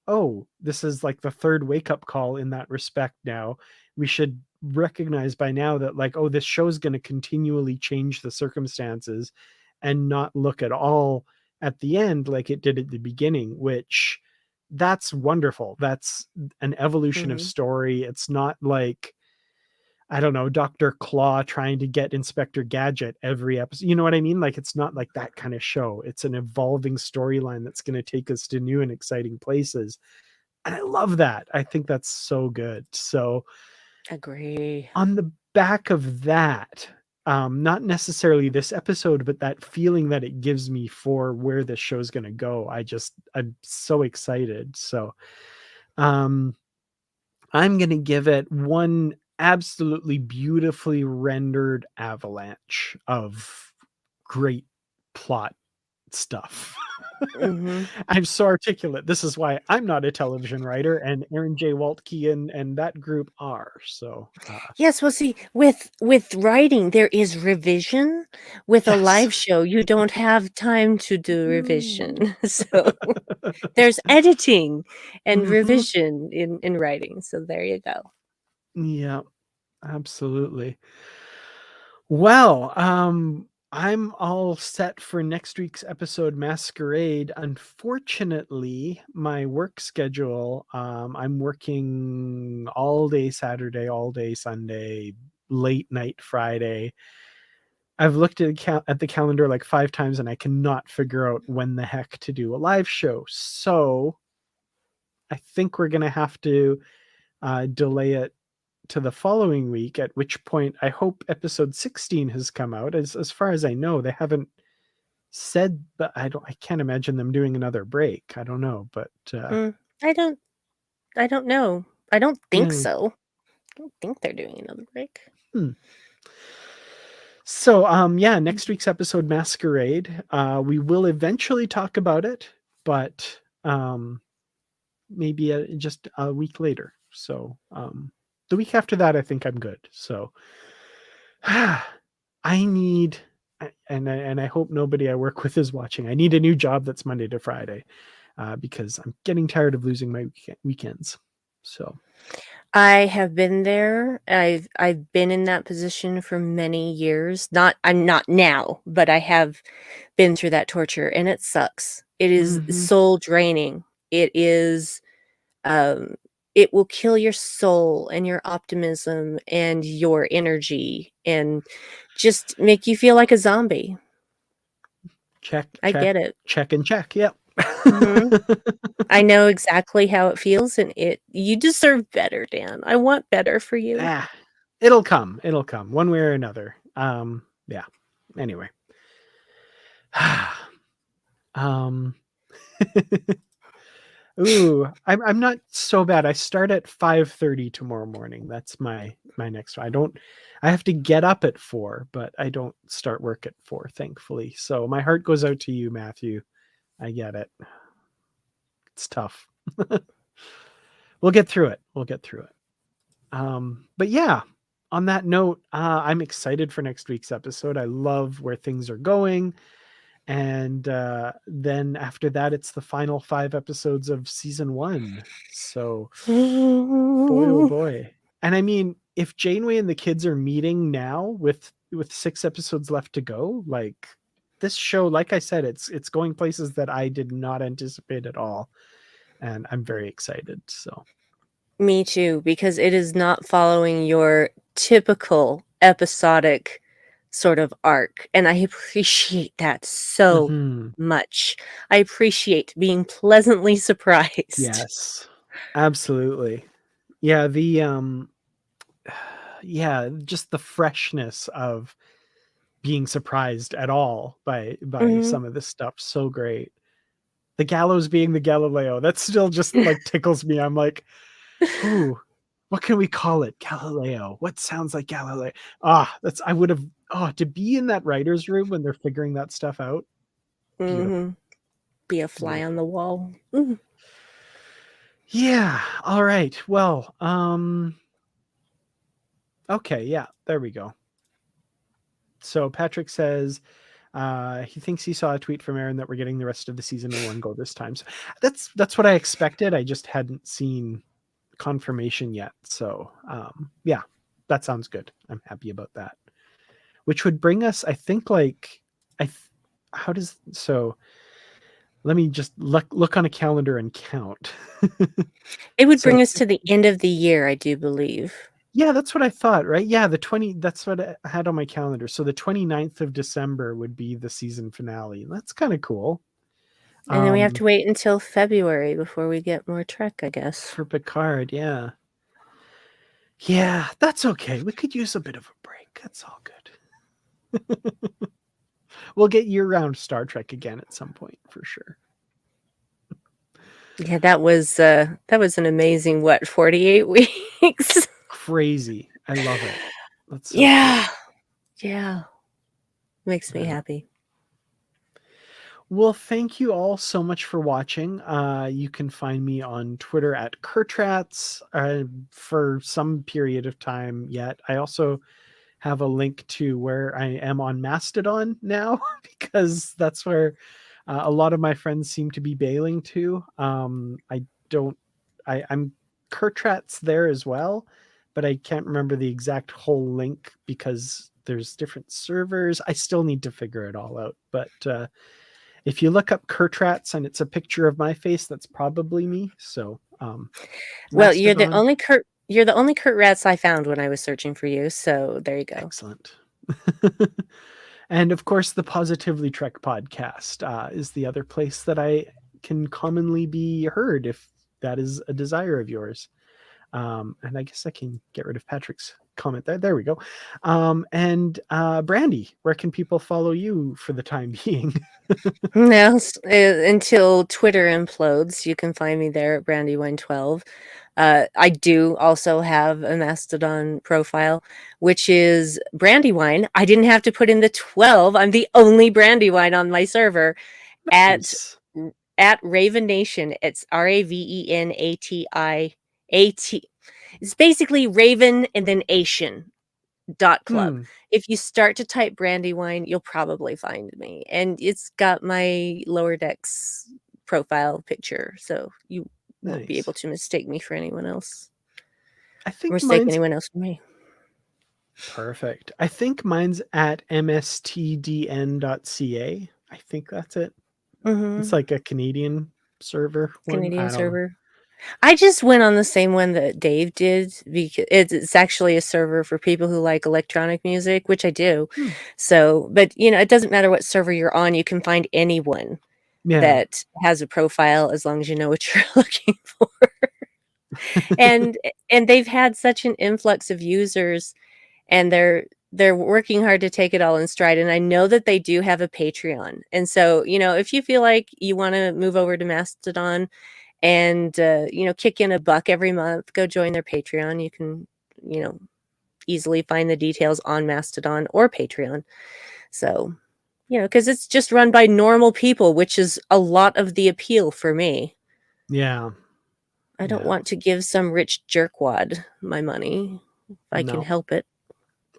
oh, this is like the third wake up call in that respect now. We should recognize by now that like, oh, this show is going to continually change the circumstances and not look at all at the end like it did at the beginning, which that's wonderful. That's an evolution of Mhm. story. It's not like, I don't know, Dr. Claw trying to get Inspector Gadget every episode. You know what I mean? Like, it's not like that kind of show. It's an evolving storyline that's going to take us to new and exciting places. And I love that. I think that's so good. So, Agree. on the back of that, not necessarily this episode, but that feeling that it gives me for where this show's going to go, I'm so excited. So, um, I'm going to give it one absolutely beautifully rendered avalanche of great plot stuff. Mhm. I'm so articulate. This is why I'm not a television writer, and Aaron J. Waltke and that group are. So, Yes, well, see, with writing, there is revision. With a yes. live show, you don't have time to do revision. Mm. So there's editing and Mhm. revision in writing. So there you go. Yeah, absolutely. Well, I'm all set for next week's episode, Masquerade. Unfortunately, my work schedule, I'm working all day Saturday, all day Sunday, late night Friday. I've looked at the calendar like 5 times and I cannot figure out when the heck to do a live show. So I think we're going to have to delay it to the following week, at which point I hope episode 16 has come out. As far as I know, they haven't said, but I can't imagine them doing another break. I don't know, but Mm, I don't I don't know. I don't think yeah. so. I don't think they're doing another break. Hmm. So yeah, next week's episode, Masquerade. We will eventually talk about it, but maybe just a week later. So the week after that, I think I'm good. So I need, and I hope nobody I work with is watching. I need a new job that's Monday to Friday, because I'm getting tired of losing my weekends. So, I have been there. I've been in that position for many years. I'm not now, but I have been through that torture and it sucks. It is mhm. soul draining. It is um it will kill your soul and your optimism and your energy and just make you feel like a zombie. Check, I check, get it. check, and check. Yep. Mhm. I know exactly how it feels and it you deserve better, Dan. I want better for you. Ah, it'll come. It'll come one way or another. Yeah. Anyway. um. Ooh, I'm not so bad. I start at 5:30 tomorrow morning. That's my next one. I have to get up at 4, but I don't start work at 4, thankfully. So my heart goes out to you, Matthew. I get it. It's tough. We'll get through it. We'll get through it. But yeah, on that note, I'm excited for next week's episode. I love where things are going. And then after that, it's the final 5 episodes of season 1. So boy, oh boy. And I mean, if Janeway and the kids are meeting now with 6 episodes left to go, like this show, like I said, it's going places that I did not anticipate at all. And I'm very excited. So Me too, because it is not following your typical episodic sort of arc, and I appreciate that so mhm. much. I appreciate being pleasantly surprised. Yes. Absolutely. Yeah, the yeah, just the freshness of being surprised at all by Mhm. some of this stuff. So great. The gallows being the Galileo, that still just like tickles me. I'm like, ooh. What can we call it? Galileo. What sounds like Galileo? I would have, to be in that writer's room when they're figuring that stuff out. Beautiful. Be a fly Beautiful. on the wall. Yeah. All right. Well, okay. Yeah. There we go. So Patrick says he thinks he saw a tweet from Aaron that we're getting the rest of the season in one go this time. So that's what I expected. I just hadn't seen confirmation yet. So yeah, that sounds good. I'm happy about that. Which would bring us, I think, like let me just look on a calendar and count. It would So bring us to the end of the year, I do believe. yeah, that's what I thought, right? Yeah, that's what I had on my calendar. So the 29th of December would be the season finale. That's kind of cool. And then we have to wait until February before we get more Trek, I guess. For Picard, yeah. Yeah, that's okay. We could use a bit of a break. That's all good. We'll get year-round Star Trek again at some point, for sure. Yeah, that was an amazing 48 weeks. Crazy. I love it. That's so yeah. cool. Yeah. Makes me happy. Well, thank you all so much for watching. You can find me on Twitter at Kurtrats for some period of time yet. I also have a link to where I am on Mastodon now because that's where a lot of my friends seem to be bailing to. I'm Kurtrats there as well, but I can't remember the exact whole link because there's different servers. I still need to figure it all out, but if you look up Kurtrats and it's a picture of my face, that's probably me. So, well, you're the only Kurt Rats I found when I was searching for you. So there you go. Excellent. And of course, the Positively Trek podcast is the other place that I can commonly be heard if that is a desire of yours. And I guess I can get rid of Patrick's comment there. There we go. And Brandi, where can people follow you for the time being? Now, until Twitter implodes, you can find me there at Brandywine12. I do also have a Mastodon profile, which is Brandywine. I didn't have to put in the 12. I'm the only Brandywine on my server. Nice. At Raven Nation. It's RAVENATIAT. It's basically Raven and then Asian.club. If you start to type Brandywine, you'll probably find me. And it's got my Lower Decks profile picture, so you won't be able to mistake me for anyone else. I think mistake anyone else for me. Perfect. I think mine's at mstdn.ca. I think that's it. It's like a Canadian server. Canadian server. I just went on the same one that Dave did because it's actually a server for people who like electronic music, which I do. So, but it doesn't matter what server you're on. You can find anyone that has a profile as long as you know what you're looking for. and they've had such an influx of users, and they're working hard to take it all in stride. And I know that they do have a Patreon. And so, if you feel like you want to move over to Mastodon and kick in $1 every month, go join their Patreon. You can easily find the details on Mastodon or Patreon. So because it's just run by normal people, which is a lot of the appeal for me. I don't want to give some rich jerkwad my money if I can help it,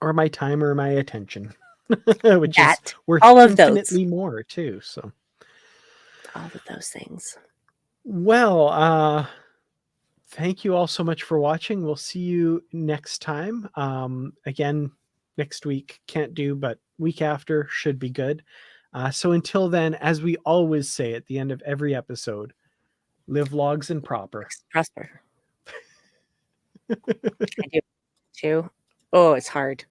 or my time or my attention, which is worth all of infinitely those. more too. So all of those things. Well, thank you all so much for watching. We'll see you next time. Again, next week can't do, but week after should be good. So until then, as we always say at the end of every episode, live logs and prosper. I do too. Oh, it's hard.